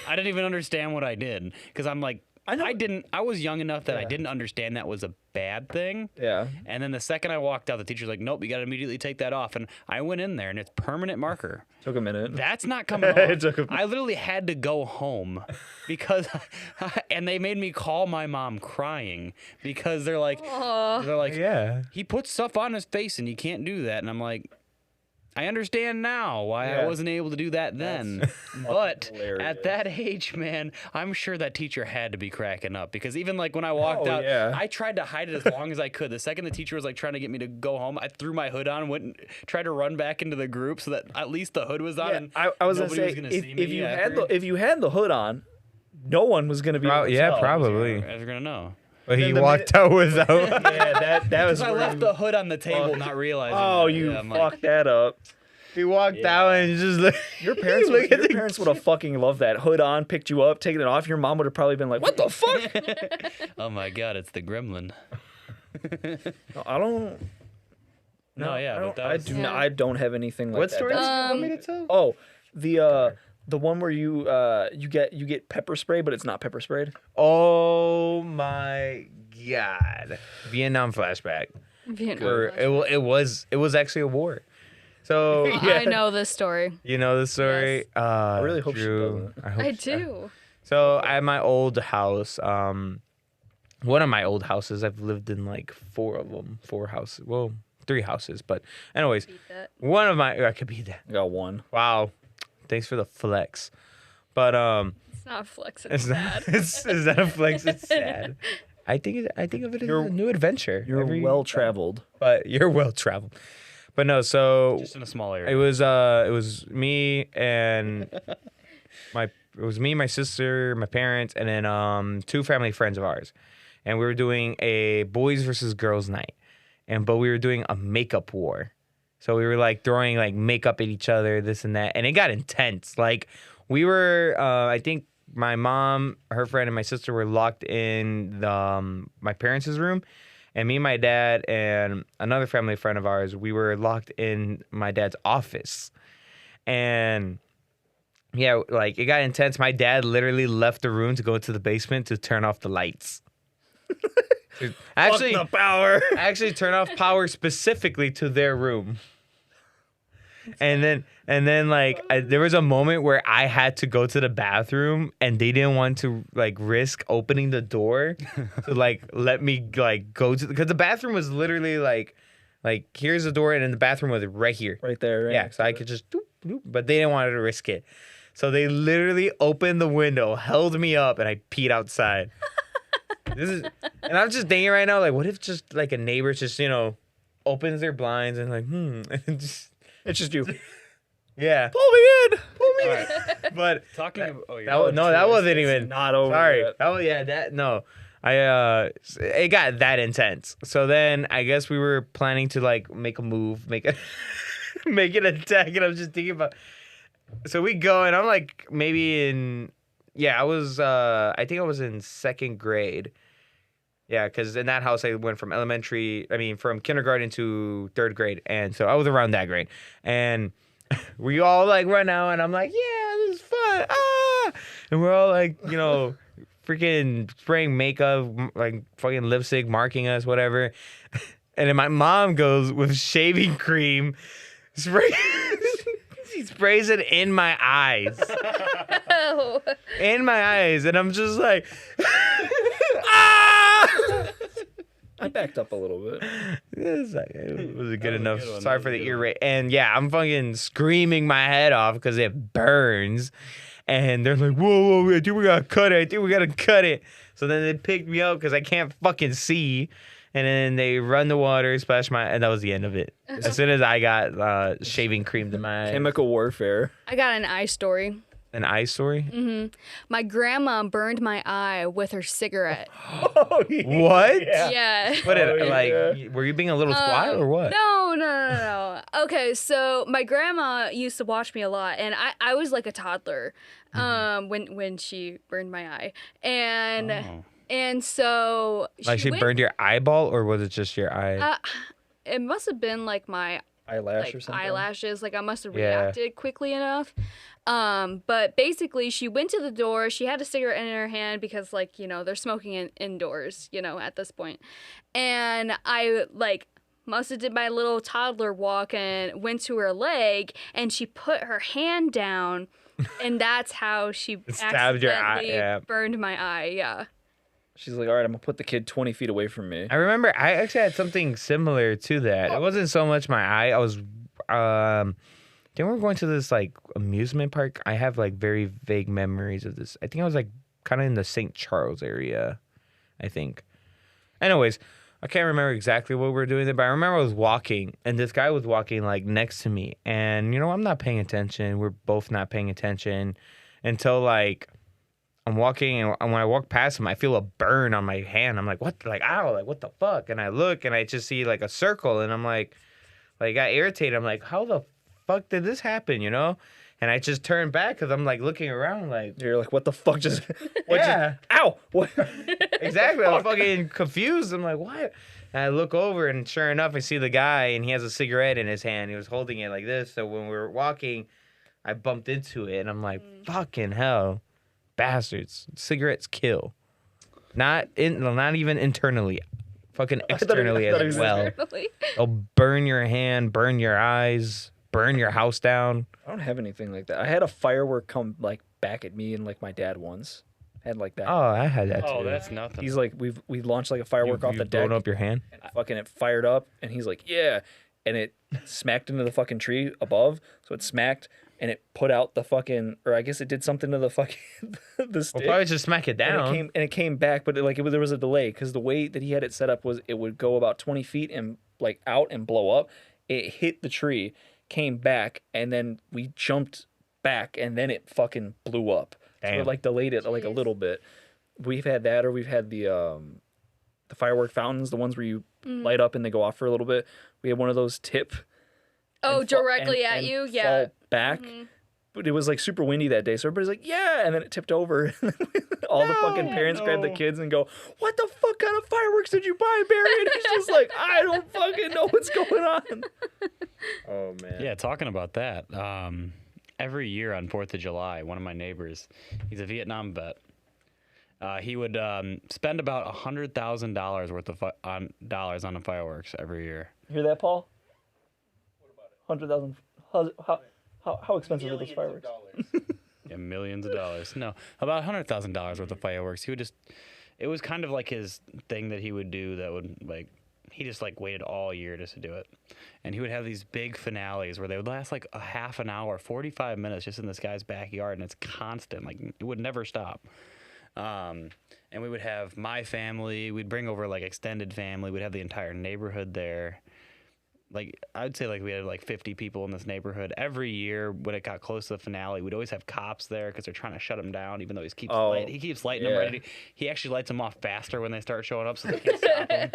I didn't even understand what I did because I'm like, I was young enough that I didn't understand that was a bad thing. Yeah. And then the second I walked out, the teacher's like, "Nope, you got to immediately take that off." And I went in there and it's permanent marker. Took a minute. That's not coming off. I literally had to go home because, and they made me call my mom crying because they're like, Yeah. he puts stuff on his face and you can't do that. And I'm like, I understand now why I Yeah. wasn't able to do that then. But hilarious. at that age, man, I'm sure that teacher had to be cracking up because even like when I walked out, yeah. I tried to hide it as long as I could. The second the teacher was like trying to get me to go home, I threw my hood on, went and tried to run back into the group so that at least the hood was on. Yeah, And I was gonna nobody say was see me if you had after. if you had the hood on, no one was gonna be. able to Yeah, tell. probably. I was gonna know. But he then the walked out without. Yeah, that was. Because I where left you- the hood on the table, not realizing. Oh, it. you Yeah, I'm like, fucked that up. He walked out and just look. Your parents, look at the would have fucking loved that hood on, picked you up, taken it off. Your mom would have probably been like, "What the fuck?" oh my god, it's the gremlin. I don't. No, yeah, I but don't, that I was, do not. I don't have anything like What that. story did That's- you want me to tell? Oh, the one where you get pepper spray, but it's not pepper sprayed. Oh my god! Vietnam flashback. Or it was actually a war. So I know this story. you know the story. Yes. I really hope she Drew, doesn't. hope I she- do. So at my old house, one of my old houses, I've lived in like 4 of them, 4 houses. Well, 3 houses, but anyways, Beat that. one of my I could be that. I got one. Wow, thanks for the flex. But It's not flexing. it's not it's not a flex. It's sad. I think of it as a new adventure. You're every- well traveled. but you're well traveled. But no, so just in a small it area. was me and my sister, my parents, and then 2 family friends of ours, and we were doing a boys versus girls night, but we were doing a makeup war. So we were like throwing like makeup at each other, this and that, and it got intense. Like we were, I think my mom, her friend, and my sister were locked in the my parents' room. And me and my dad and another family friend of ours, we were locked in my dad's office. And yeah, like it got intense. My dad literally left the room to go to the basement to turn off the lights. Actually, Fuck the power. actually turn off power specifically to their room. And then like there was a moment where I had to go to the bathroom and they didn't want to like risk opening the door to like let me like go to because the bathroom was literally like here's the door and then the bathroom was right here. Right there. Right Yeah, next so to I it. could just doop, doop, but they didn't want to risk it. So they literally opened the window, held me up, and I peed outside. And I'm just thinking right now, like, what if just like a neighbor just, opens their blinds and like, and just It's just you. yeah. Pull me in. Pull me in. Right. But Talking about, that wasn't It's even not over. sorry. yet. It got that intense. So then I guess we were planning to like make a move, make an attack, and I'm just thinking about. So we go, and I'm like maybe I think I was in 2nd grade. Yeah, because in that house I went from from kindergarten to 3rd grade, and so I was around that grade, and we all like run out, and I'm like, yeah, this is fun, and we're all like, freaking spraying makeup, like fucking lipstick, marking us, whatever, and then my mom goes with shaving cream, she sprays it in my eyes. Oh. In my eyes, and I'm just like, I backed up a little bit. it was a good was a enough. good one. Sorry That for was a the good ear one. rate. And yeah, I'm fucking screaming my head off because it burns. And they're like, whoa, I think we gotta cut it. So then they picked me up because I can't fucking see. And then they run the water, splash and that was the end of it. As soon as I got shaving cream to my eyes. Chemical warfare. I got an eye story. An eye story? My grandma burned my eye with her cigarette. Oh, yeah. What? Yeah. What Oh, like? yeah. Were you being a little squat or what? No. Okay, so my grandma used to watch me a lot, and I was like a toddler when she burned my eye. And so Like she went- burned your eyeball, or was it just your eye? it must have been like my Eyelash or something. eyelashes. Like I must have Yeah. reacted quickly enough. But basically, she went to the door. She had a cigarette in her hand because, like, they're smoking indoors, at this point. And I must have did my little toddler walk and went to her leg, and she put her hand down, and that's how she Stabbed your eye, accidentally yeah. burned my eye. Yeah. She's like, all right, I'm gonna put the kid 20 feet away from me. I remember I actually had something similar to that. It wasn't so much my eye. I was then we were going to this like amusement park. I have like very vague memories of this. I think I was like kind of in the St. Charles area, I think. Anyways, I can't remember exactly what we were doing there, but I remember I was walking and this guy was walking like next to me. And I'm not paying attention. We're both not paying attention until like I'm walking, and when I walk past him, I feel a burn on my hand. I'm like, what? Like, ow, like, what the fuck? And I look, and I just see, like, a circle, and I'm like, I got irritated. I'm like, how the fuck did this happen, And I just turned back, because I'm, like, looking around, like... You're like, what the fuck just... Yeah. Ow! What? Exactly. I'm fucking confused. I'm like, what? And I look over, and sure enough, I see the guy, and he has a cigarette in his hand. He was holding it like this, so when we were walking, I bumped into it, and I'm like, fucking hell. Bastards. Cigarettes kill. Not even internally. Fucking externally as well. They'll burn your hand, burn your eyes, burn your house down. I don't have anything like that. I had a firework come like back at me and like my dad once. Had like that. Oh, I had that too. Oh, that's nothing. He's like, we launched like a firework off the deck. Blown up your hand? And fucking it fired up, and he's like, yeah. And it smacked into the fucking tree above. So it smacked, and it put out the fucking, or I guess it did something to the fucking, the stick. Well, probably just smack it down. And it came back, but there was a delay because the way that he had it set up was it would go about 20 feet and like out and blow up. It hit the tree, came back, and then we jumped back, and then it fucking blew up. So Damn. it like delayed it like a little bit. We've had that, or we've had the firework fountains, the ones where you light up and they go off for a little bit. We had one of those tip. Oh, and fall- directly and- at and you? Yeah. Fall back. But it was like super windy that day, so everybody's like, "Yeah!" And then it tipped over. All the fucking parents grab the kids and go, "What the fuck kind of fireworks did you buy, Barry?" And he's just like, "I don't fucking know what's going on." Oh, man. Yeah, talking about that. Every year on 4th of July, one of my neighbors, he's a Vietnam vet. He would spend about $100,000 worth of dollars on the fireworks every year. You hear that, Paul? 100,000. How expensive are those fireworks? Yeah, millions of dollars. No, about $100,000 worth of fireworks. It was kind of like his thing that he would do that would he just waited all year just to do it. And he would have these big finales where they would last like a half an hour, 45 minutes just in this guy's backyard. And it's constant. It would never stop. And we would have my family. We'd bring over extended family. We'd have the entire neighborhood there. I'd say we had 50 people in this neighborhood. Every year when it got close to the finale, we'd always have cops there because they're trying to shut him down, even though he keeps lighting them ready. He actually lights them off faster when they start showing up, so they can't stop him.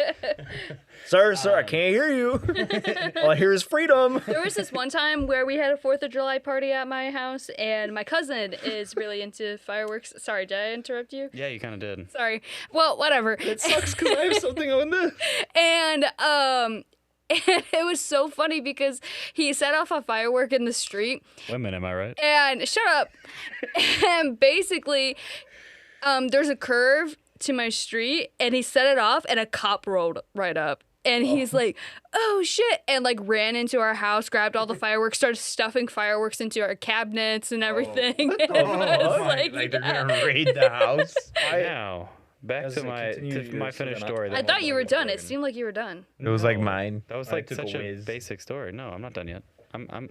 Sir, I can't hear you. All I hear is freedom. There was this one time where we had a 4th of July party at my house, and my cousin is really into fireworks. Sorry, did I interrupt you? Yeah, you kind of did. Sorry. Well, whatever. It sucks because I have something on this. And it was so funny because he set off a firework in the street. Women, am I right? And shut up. And basically, there's a curve to my street, and he set it off, and a cop rolled right up. And he's like, "Oh shit!" and ran into our house, grabbed all the fireworks, started stuffing fireworks into our cabinets and everything. It was They're gonna raid the house. Now, back As to I my continue to finished sit story. on- I thought you were done. It seemed like you were done. It was like mine. That was I took such a whiz. basic story. No, I'm not done yet. I'm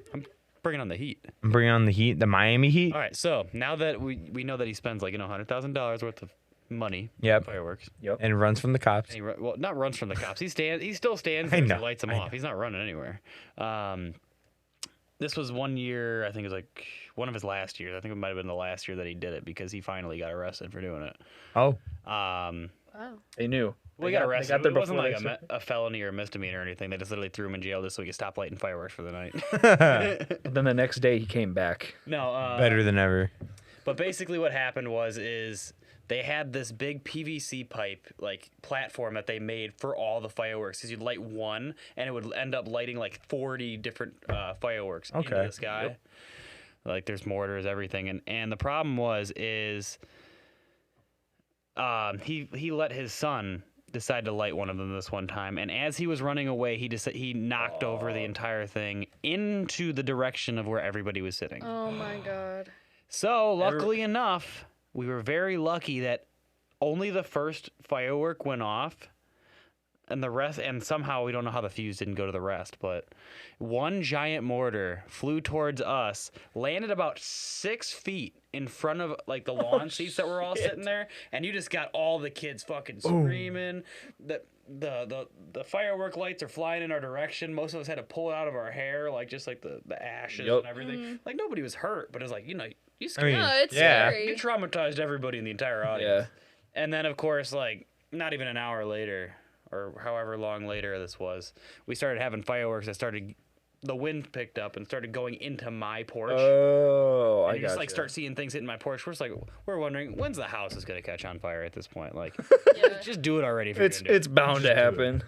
bringing on the heat. I'm bringing on the heat, the Miami Heat. All right, so now that we know that he spends $100,000 worth of money, Yep. fireworks, And runs from the cops. and he not runs from the cops. He still stands I there. know, He lights them I off. He's not running anywhere. This was one year, I think it was like one of his last years. I think it might have been the last year that he did it because he finally got arrested for doing it. Oh, Wow. They knew. Well, he got arrested. It wasn't like a felony or a misdemeanor or anything. They just literally threw him in jail just so he could stop lighting fireworks for the night. Then the next day he came back. No, better than ever. But basically what happened is they had this big PVC pipe like platform that they made for all the fireworks because you'd light one and it would end up lighting like 40 different fireworks into the sky. Yep. Like there's mortars, everything, and the problem is he let his son decide to light one of them this one time, and as he was running away, he knocked over the entire thing into the direction of where everybody was sitting. Oh my god. So luckily enough, we were very lucky that only the first firework went off, and the rest, and somehow we don't know how the fuse didn't go to the rest, but one giant mortar flew towards us, landed about 6 feet in front of like the lawn seats that were all sitting there, and you just got all the kids fucking screaming. The firework lights are flying in our direction. Most of us had to pull it out of our hair, like just like the ashes and everything. Like nobody was hurt, but it was like, you know, you scared. No, it's scary. You traumatized everybody in the entire audience. Yeah. And then of course, like not even an hour later, or however long later this was, we started having fireworks that started, the wind picked up and started going into my porch. Oh, and you just like start seeing things hitting my porch. We're wondering when's the house is gonna catch on fire at this point. Like, just do it already. If it's bound to happen.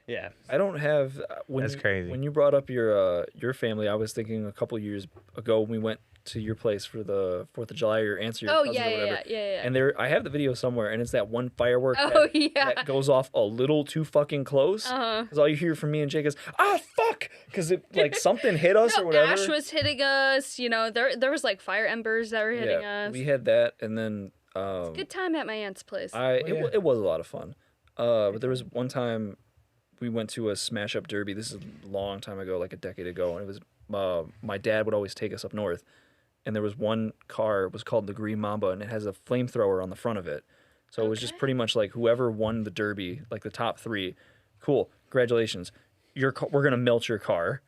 Yeah, I don't have. That's crazy. When you brought up your family, I was thinking a couple years ago when we went to your place for the 4th of July or answer your cousins or whatever. Yeah. And I have the video somewhere, and it's that one firework that goes off a little too fucking close. Because all you hear from me and Jake is, fuck! Because it like something hit us or whatever. Ash was hitting us. You know, there was like fire embers that were hitting us. We had that, and then it's a good time at my aunt's place. It was a lot of fun. But there was one time we went to a smash up derby. This is a long time ago, like a decade ago, and it was my dad would always take us up north. And there was one car, it was called the Green Mamba, and it has a flamethrower on the front of it. So it was just pretty much like whoever won the derby, like the top 3, cool, congratulations. We're going to melt your car.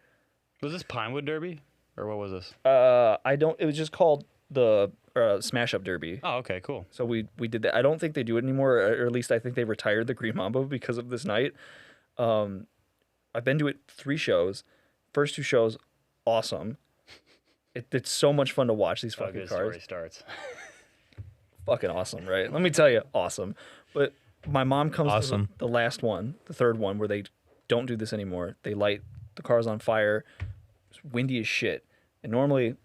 Was this Pinewood Derby? Or what was this? It was just called the Smash Up Derby. Oh, okay, cool. So we did that. I don't think they do it anymore, or at least I think they retired the Green Mamba because of this night. I've been to it 3 shows. First 2 shows, awesome. It's so much fun to watch these fucking cars. Story starts. Fucking awesome, right? Let me tell you, awesome. But my mom comes to the last one, the 3rd one, where they don't do this anymore. They light the cars on fire. It's windy as shit. And normally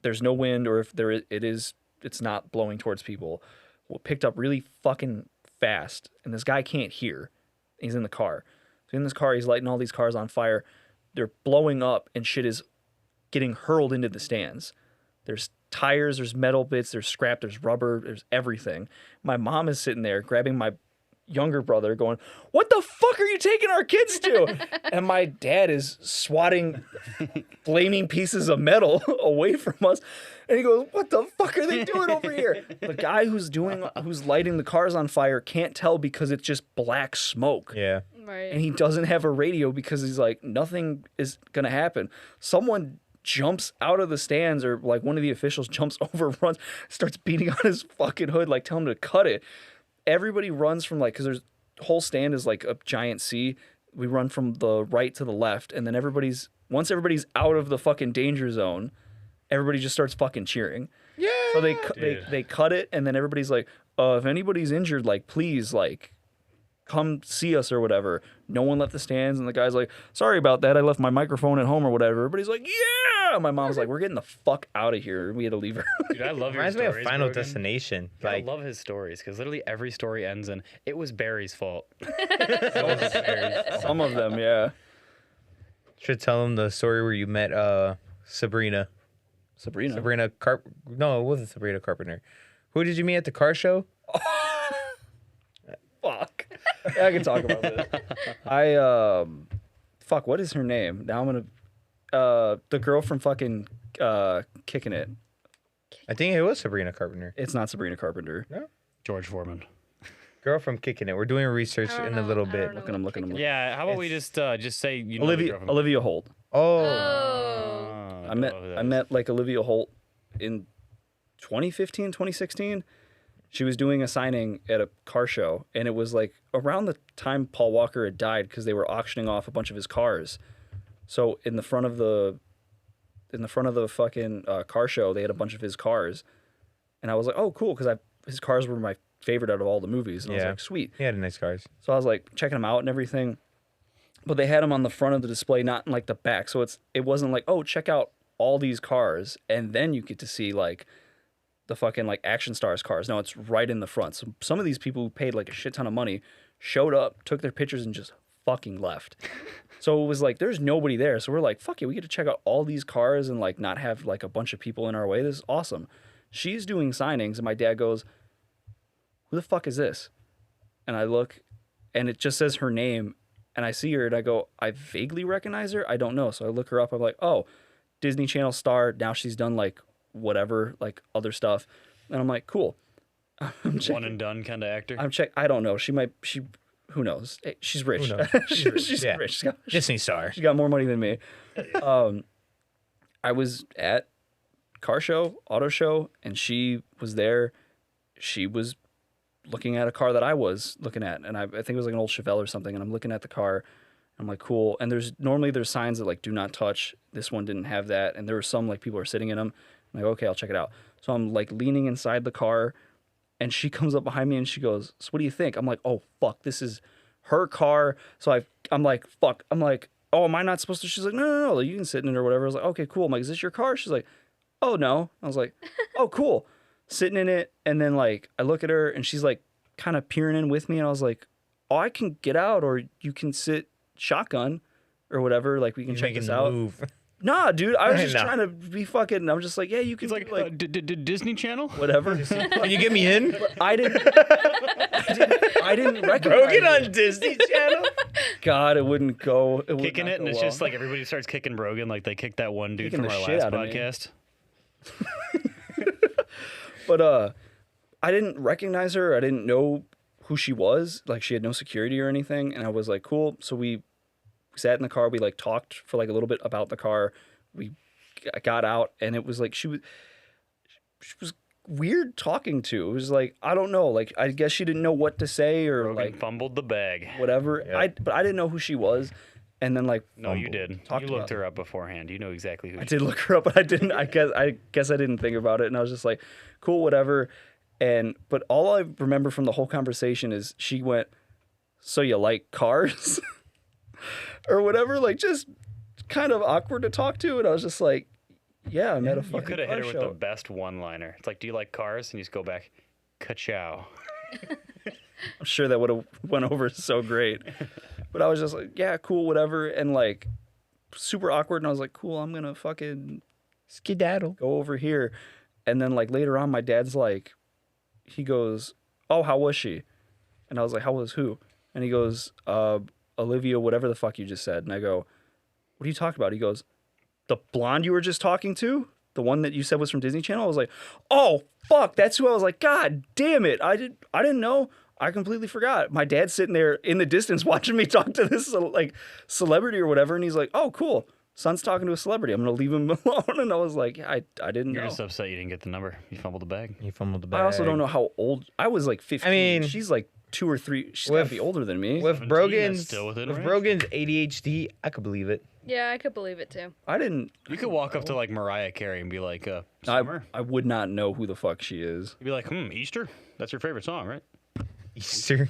there's no wind, or if there is, it's not blowing towards people. Well, it picked up really fucking fast, and this guy can't hear. He's in the car. So in this car, he's lighting all these cars on fire. They're blowing up, and shit is getting hurled into the stands. There's tires, there's metal bits, there's scrap, there's rubber, there's everything. My mom is sitting there grabbing my younger brother going, "What the fuck are you taking our kids to?" And my dad is swatting flaming pieces of metal away from us. And he goes, "What the fuck are they doing over here?" The guy who's lighting the cars on fire can't tell because it's just black smoke. Yeah. Right. And he doesn't have a radio because he's like, nothing is going to happen. Someone jumps out of the stands, or like one of the officials jumps over, runs, starts beating on his fucking hood, like tell him to cut it. Everybody runs from because there's whole stand is like a giant C. We run from the right to the left, and then once everybody's out of the fucking danger zone, everybody just starts fucking cheering. Yeah. So they cut it, and then everybody's like, if anybody's injured, like please like come see us or whatever. No one left the stands, and the guy's like, "Sorry about that. I left my microphone at home or whatever." Everybody's like, "Yeah!" My mom's like, "We're getting the fuck out of here." We had to leave her. Dude, I love your Reminds me stories. of Final Brogan. Destination. Yeah, Like, I love his stories because literally every story ends in "It was Barry's fault." Some of them, yeah. should tell him the story where you met Sabrina. No, it wasn't Sabrina Carpenter. Who did you meet at the car show? Fuck. Yeah, I can talk about this. Fuck, what is her name? Now I'm gonna, the girl from fucking Kicking It. I think it was Sabrina Carpenter. It's not Sabrina Carpenter. No? George Foreman. Girl from Kicking It. We're doing research in a little bit. Looking. Yeah, how about we just say you know Olivia Holt. Oh. I met like Olivia Holt in 2015, 2016. She was doing a signing at a car show, and it was like around the time Paul Walker had died because they were auctioning off a bunch of his cars. So in the front of the fucking car show, they had a bunch of his cars, and I was like, oh, cool, because his cars were my favorite out of all the movies, and I was like, sweet. He had nice cars. So I was like checking them out and everything, but they had them on the front of the display, not in like the back. So it wasn't like, oh, check out all these cars, and then you get to see like the fucking like action stars cars. No, it's right in the front. So some of these people who paid like a shit ton of money showed up, took their pictures, and just fucking left. So it was like there's nobody there. So we're like, fuck it, we get to check out all these cars and like not have like a bunch of people in our way. This is awesome. She's doing signings, and my dad goes, who the fuck is this? And I look, and it just says her name, and I see her, and I go, I vaguely recognize her. I don't know. So I look her up. I'm like, oh, Disney Channel star. Now she's done like whatever, like other stuff. And I'm like, cool. One and done kind of actor. I don't know. Who knows? Hey, she's rich. Who knows? She's Yeah. rich. Disney star. She got more money than me. I was at auto show, and she was there. She was looking at a car that I was looking at, and I think it was like an old Chevelle or something, and I'm looking at the car. I'm like, cool. And there's signs that like do not touch. This one didn't have that, and there were some like people are sitting in them. I'm like, okay, I'll check it out. So I'm like leaning inside the car, and she comes up behind me and she goes, so what do you think? I'm like, oh fuck, this is her car. So I'm like, fuck. I'm like, oh, am I not supposed to? She's like, no, you can sit in it or whatever. I was like, okay, cool. I'm like, is this your car? She's like, oh no. I was like, oh cool. Sitting in it, and then like I look at her, and she's like kind of peering in with me, and I was like, oh, I can get out, or you can sit shotgun or whatever, like we can check this out. Move. Nah, dude, I was just trying to be fucking. I'm just like, yeah, you can. He's like, Disney Channel? Whatever. Can you get me in? But I didn't recognize Rogan it. on Disney Channel. God, it wouldn't go. It would Kicking not it, and go it's well. just like everybody starts kicking Rogan, like they kicked that one dude Kicking from the our shit last out of me. podcast. But I didn't recognize her. I didn't know who she was. Like she had no security or anything, and I was like, cool. So we sat in the car. We like talked for like a little bit about the car. We got out, and it was like she was weird talking to. It was like, I don't know, like I guess she didn't know what to say, or Rogan like fumbled the bag. whatever. Yeah. But I didn't know who she was. And then like No, you did. talked You about looked her up beforehand. You know exactly who I did look her up, but I didn't. I guess I didn't think about it, and I was just like, cool, whatever. But all I remember from the whole conversation is she went, "So you like cars?" or whatever, like just kind of awkward to talk to, and I was just like, "Yeah, I'm at a You fucking could have car hit her with show." the best one-liner. It's like, do you like cars? And you just go back, ka-chow. I'm sure that would have went over so great. But I was just like, yeah, cool, whatever, and like super awkward, and I was like, cool, I'm gonna fucking Skedaddle. go over here. And then like later on, my dad's like, he goes, oh, how was she? And I was like, how was who? And he goes, Olivia, whatever the fuck you just said. And I go, what are you talking about? He goes, the blonde you were just talking to? The one that you said was from Disney Channel? I was like, oh, fuck, that's who I was like, God damn it. I didn't know. I completely forgot. My dad's sitting there in the distance watching me talk to this like celebrity or whatever. And he's like, oh, cool. Son's talking to a celebrity. I'm going to leave him alone. And I was like, yeah, I didn't You're know. just upset you didn't get the number. You fumbled the bag. He fumbled the bag. I also don't know how old. I was like 15. I mean, she's like 2 or 3. She's got to be older than me. With 17, Brogan's, that's still within with range. Brogan's ADHD, I could believe it. Yeah, I could believe it too. I didn't. You could walk up to like Mariah Carey and be like, I Summer? would not know who the fuck she is. You'd be like, Easter? That's your favorite song, right? Easter.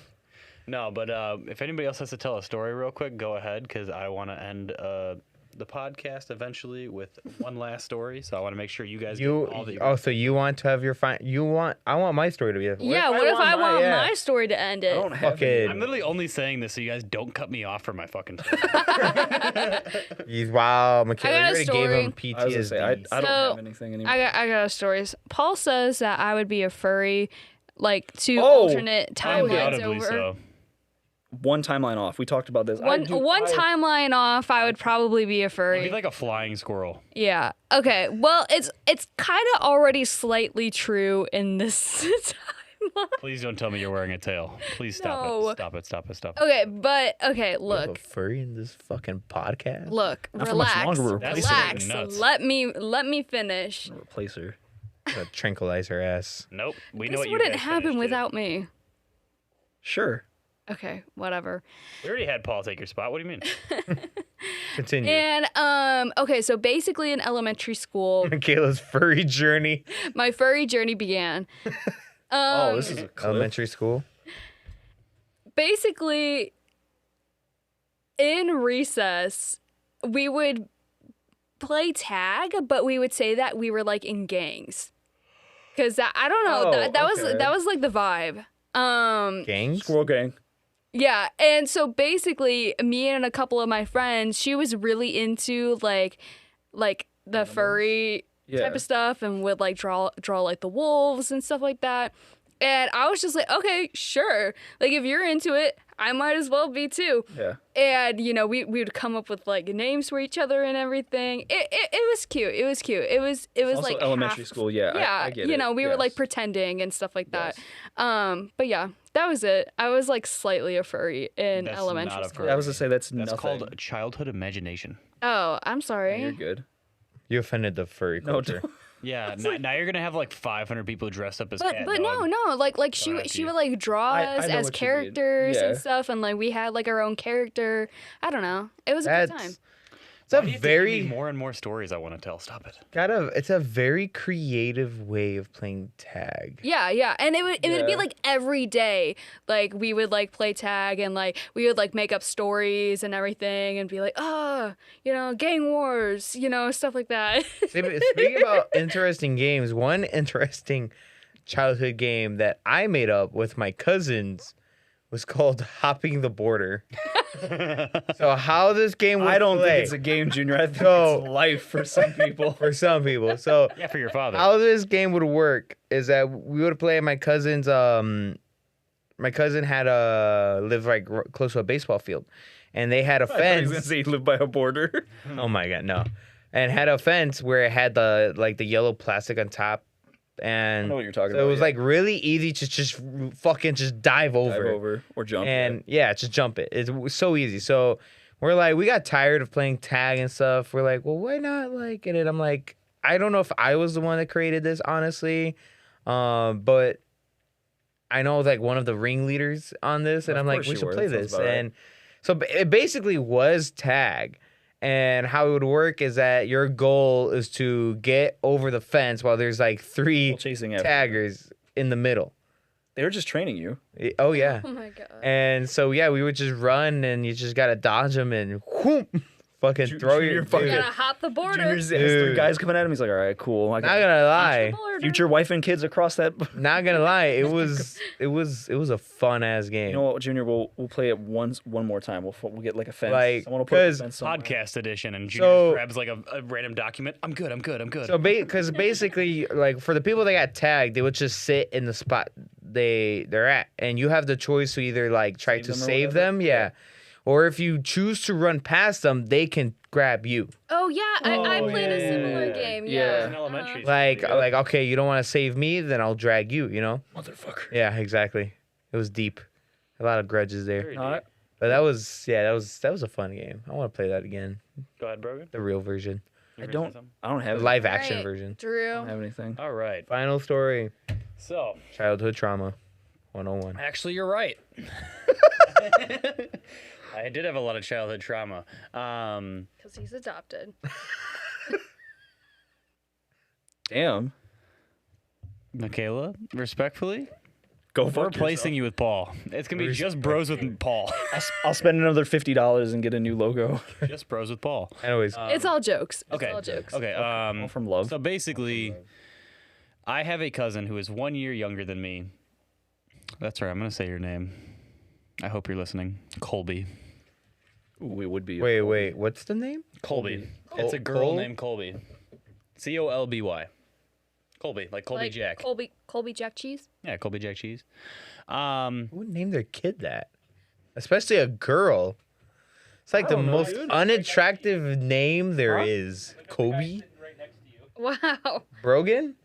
No, but if anybody else has to tell a story real quick, go ahead, because I want to end the podcast eventually with one last story. So I want to make sure you guys get all that you So you want to have your I want my story to be. What if I want my story to end I it? don't have. Fucking. I'm literally only saying this so you guys don't cut me off for my fucking story. Wow, Mikayla, I got you a already gave him story. I was gonna say, I PTSD. don't So, have anything anymore. I got stories. Paul says that I would be a furry, like 2 Oh, alternate timelines Undoubtedly over. so. One timeline off. We talked about this. One timeline off, I would probably be a It'd furry. be like a flying squirrel. Yeah. Okay. Well, it's kind of already slightly true in this Please don't tell me you're wearing a tail. Please stop No. it. Stop it. Stop it. Stop it. Okay, but okay, You have a look. furry in this fucking podcast. Look, Not for much relax. longer, we're replacing her. Relax. Nuts. Let me finish. Replace her. Gonna tranquilize her ass. Nope. We know This what you wouldn't guys happen finished, without me. Sure. Okay, whatever. We already had Paul take your spot. What do you mean? Continue. And okay, so basically in elementary school, Mikayla's furry journey. my furry journey began. Oh, this is a clip. Elementary school. Basically, in recess, we would play tag, but we would say that we were like in gangs. Cause I don't know, Oh, that okay. was like the vibe. Gangs. Squirrel gang. Yeah, and so basically, me and a couple of my friends, she was really into like the furry Yeah. type of stuff, and would like draw like the wolves and stuff like that. And I was just like, okay, sure. Like if you're into it, I might as well be too. Yeah. And we would come up with like names for each other and everything. It was cute. It was cute. It was Also like elementary half- school. Yeah. Yeah, I get it. we were like Yes. pretending and stuff like that. Yes. But yeah, that was it. I was like slightly a furry in That's elementary not a school. furry. I was to say that's That's nothing. called childhood imagination. Oh, I'm sorry. You're good. You offended the furry No, culture. Yeah. Now you're gonna have like 500 people dressed up as But cat but dog. no, like she Right, she you. would like draw I us know as what you mean. characters and Yeah. stuff, and like we had like our own character. I don't know. It was a good time. That's it's a Why do you have to give me very more and more stories I want to tell. Stop it. it's a very creative way of playing tag. Yeah, and it would be Yeah. like every day. Like we would like play tag, and like we would like make up stories and everything, and be like, gang wars, stuff like that. Speaking about interesting games, one interesting childhood game that I made up with my cousins was called Hopping the Border. So how this game would I don't play think it's a game, Junior. I think So- it's life for some people. for some people. So Yeah, for your father. how this game would work is that we would play at my cousin's. My cousin had lived like close to a baseball field, and they had a I thought he was gonna fence. say you live by a border. Oh my god, no! And had a fence where it had the yellow plastic on top, and I know what you're talking so about. it was like really easy to just fucking just dive over, dive over or jump. and yeah, just jump it. It was so easy. So we're like, we got tired of playing tag and stuff. We're like, well, why not like? And I'm like, I don't know if I was the one that created this, honestly, but I know like one of the ringleaders on this, and Of I'm like, course we you should were. play That this. sounds about right. And so it basically was tag. And how it would work is that your goal is to get over the fence while there's like three Well, chasing after. taggers in the middle. They were just training you. Oh yeah. Oh my god. And so yeah, we would just run, and you just gotta dodge them and whoop, fucking throw Junior your fucking- You dude, gotta hop the border. Junior's has three Dude. guys coming at him. He's like, all right, cool. I Not got gonna lie, Border. future wife and kids across that. not gonna lie, it was a fun ass game. You know what, Junior? We'll play it one more time. We'll get like a fence. Like, Someone will put a 'cause fence somewhere. Podcast edition, and Junior So- just grabs like a random document. I'm good. So because basically, like for the people that got tagged, they would just sit in the spot they're at, and you have the choice to either like try Save to them or save whatever? them, yeah, or if you choose to run past them, they can grab you. Oh yeah, I played a similar yeah. game. Yeah. Yeah. In elementary school. Like okay, you don't want to save me, then I'll drag you. You know? Motherfucker. Yeah, exactly. It was deep. A lot of grudges there. Not. But that was a fun game. I want to play that again. Go ahead, Brogan. The real version. I don't have The live action Right, version. I Drew. don't have anything. All right. Final story. So Childhood trauma 101. actually, you're right. I did have a lot of childhood trauma. Because he's adopted. Damn. Mikayla, respectfully, Go we're fuck replacing yourself. you with Paul. It's gonna be just bros with Paul. I'll spend another $50 and get a new logo. Just bros with Paul. Anyways, It's all jokes. It's Okay. all jokes. Okay. All from love. So basically, I have a cousin who is 1 year younger than me. That's right. I'm gonna say your name. I hope you're listening. Colby. Ooh, it would be. wait. What's the name? Colby. It's a girl Cole? named Colby. Colby. Colby, like Colby Like Jack. Colby Jack cheese. Yeah, Colby Jack cheese. Who would name their kid that? Especially a girl. It's like the don't know, most dude. unattractive name there Huh? is. Kobe? Wow. Brogan?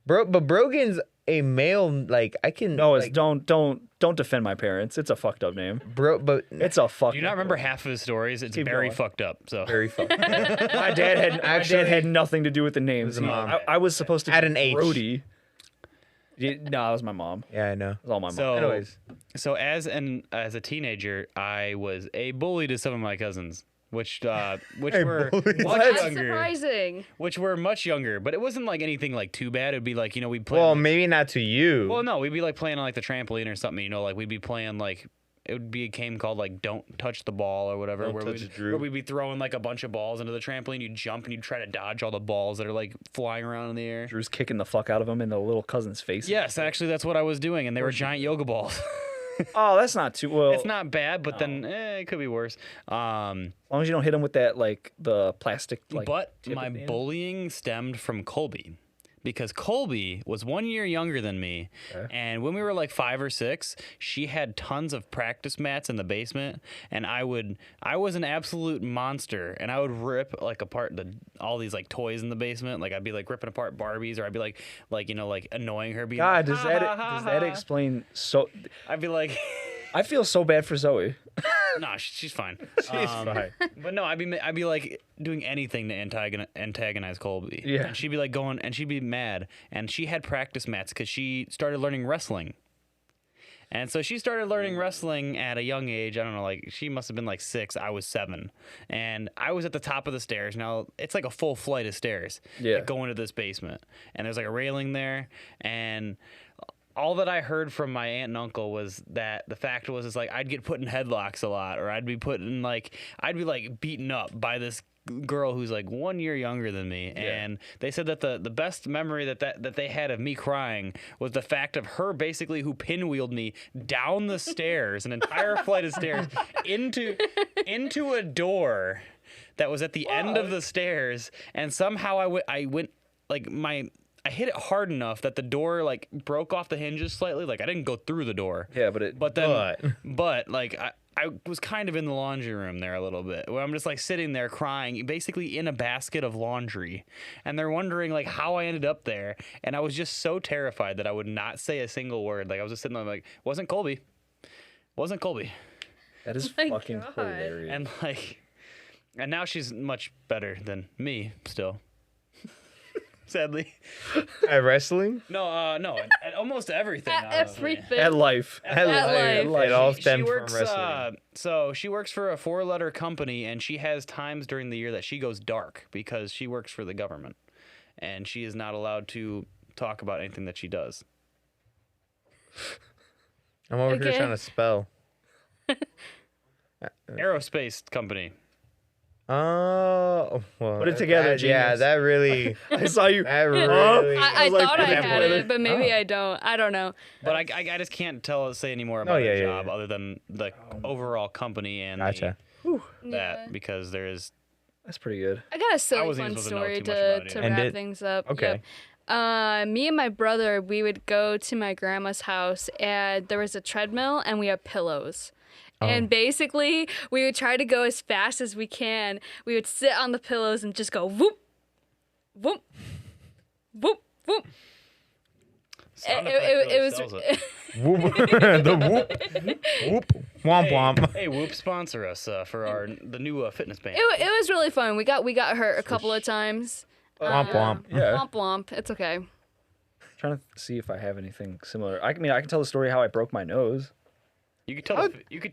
But Brogan's a male, like I can. No, it's like, don't defend my parents. It's a fucked up name. bro, but It's a fucked. Do you not up remember name. half of his stories? It's Keep very going. fucked up. So very fucked. My dad had nothing to do with the names. a mom. I was supposed to Add be an H. Brody. No, it was my mom. It Yeah, I know. was all my mom. So, Anyways, as a teenager, I was a bully to some of my cousins, which were bully. much That's younger, surprising. which were much younger. But it wasn't like anything like too bad. It'd be like we'd play. well, maybe not to you. Well, no, we'd be like playing on like the trampoline or something. Like we'd be playing like. It would be a game called like "Don't Touch the Ball" or whatever, Don't where touch we'd, Drew. where we'd be throwing like a bunch of balls into the trampoline. You'd jump and you'd try to dodge all the balls that are like flying around in the air. Drew's kicking the fuck out of him in the little cousin's face. Yes, actually, that's what I was doing, and they were giant yoga balls. Oh, that's not too well. It's not bad, but then it could be worse. As long as you don't hit him with that like the plastic. Like, But tip my at the end. bullying stemmed from Colby. Because Colby was 1 year younger than me, and when we were like 5 or 6, she had tons of practice mats in the basement, and I was an absolute monster, and I would rip like apart all these like toys in the basement. Like I'd be like ripping apart Barbies, or I'd be like annoying her. Being God, like, does that explain? So I'd be like, I feel so bad for Zoe. nah, she's fine. She's fine. But no, I'd be like doing anything to antagonize Colby. Yeah. And she'd be like going, and she'd be mad. And she had practice mats because she started learning wrestling. And so she started learning wrestling at a young age. I don't know, like she must have been like 6. I was 7. And I was at the top of the stairs. Now it's like a full flight of stairs that go into this basement. And there's like a railing there. And all that I heard from my aunt and uncle was that the fact was like I'd get put in headlocks a lot, or I'd be beaten up by this girl who's like 1 year younger than me. And they said that the best memory that they had of me crying was the fact of her basically who pinwheeled me down the stairs, an entire flight of stairs into a door that was at the end of the stairs, and somehow I went like I hit it hard enough that the door like broke off the hinges slightly. Like I didn't go through the door. Yeah, But like I was kind of in the laundry room there a little bit, where I'm just like sitting there crying, basically in a basket of laundry, and they're wondering like how I ended up there, and I was just so terrified that I would not say a single word. Like I was just sitting there like, wasn't Colby. that is My fucking God. hilarious. And now she's much better than me still. Sadly. At wrestling, No, at almost everything. At honestly. everything. At life. life. it all She stemmed from works, wrestling. so she works for a 4-letter company, and she has times during the year that she goes dark because she works for the government, and she is not allowed to talk about anything that she does. I'm over here Okay. trying to spell. Aerospace company. Oh, well, Put it together, Yeah, genius. that really, I saw you. that really. I was like, thought I put that had together. it, but maybe I don't. I don't know. But I just can't say any more about yeah, her yeah, job yeah. other than the overall company and Gotcha. Yeah. because there is. That's pretty good. I got a silly wasn't fun even supposed to know story too much to, about it to either. End wrap it? things up. Okay. Yep. Me and my brother, we would go to my grandma's house, and there was a treadmill, and we had pillows. And basically, we would try to go as fast as we can. We would sit on the pillows and just go whoop, whoop, whoop, whoop. Sound effect really It was. sells it. Whoop. The whoop. Womp womp. Hey, Whoop, sponsor us for the new fitness band. It was really fun. We got hurt a couple of times. Womp womp. Yeah. Womp womp. It's okay. Trying to see if I have anything similar. I can tell the story how I broke my nose. You could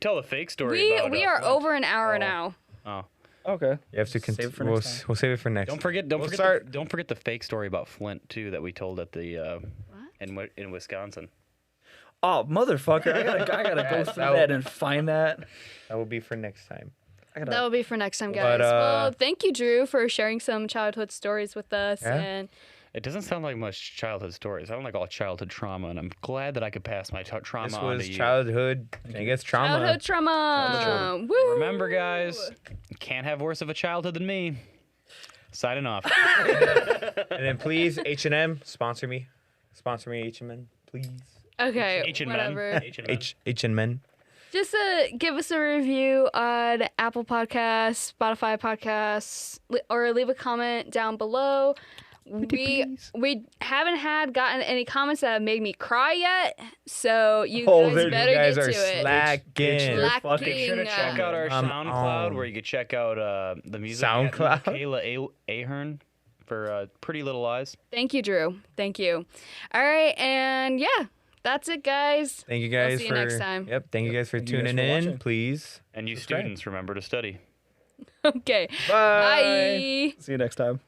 tell the fake story. about, We are Flint. over an hour now. Oh, Okay. You have to Save it for we'll, next time. we'll save it for next. don't forget We'll start- don't forget the fake story about Flint too that we told at the in Wisconsin. Oh, motherfucker! I gotta go through that that and find that. That will be for next time. That will be for next time, But, guys. Well, thank you, Drew, for sharing some childhood stories with us. Yeah. And It doesn't sound like much childhood stories. I don't like all childhood trauma, and I'm glad that I could pass my trauma This on was to you. childhood. I guess trauma. childhood trauma. Woo! Remember, guys, you can't have worse of a childhood than me. Signing off. And then please H&M sponsor me, H&M, please. Okay, H&M. whatever. H&M. Just give us a review on Apple Podcasts, Spotify Podcasts, or leave a comment down below. We haven't gotten any comments that have made me cry yet, so you Oh, guys you better guys get are to it. slacking. Slacking. Make sure to check out our Come SoundCloud on. where you can check out the music. SoundCloud? Mikayla Ahern for Pretty Little Lies. Thank you, Drew. Thank you. All right, and yeah, that's it, guys. Thank you guys see you for next time. Yep. Thank you guys for Thank you guys tuning for in. watching. Please. And you Subscribe. students, remember to study. Okay. Bye. Bye. See you next time.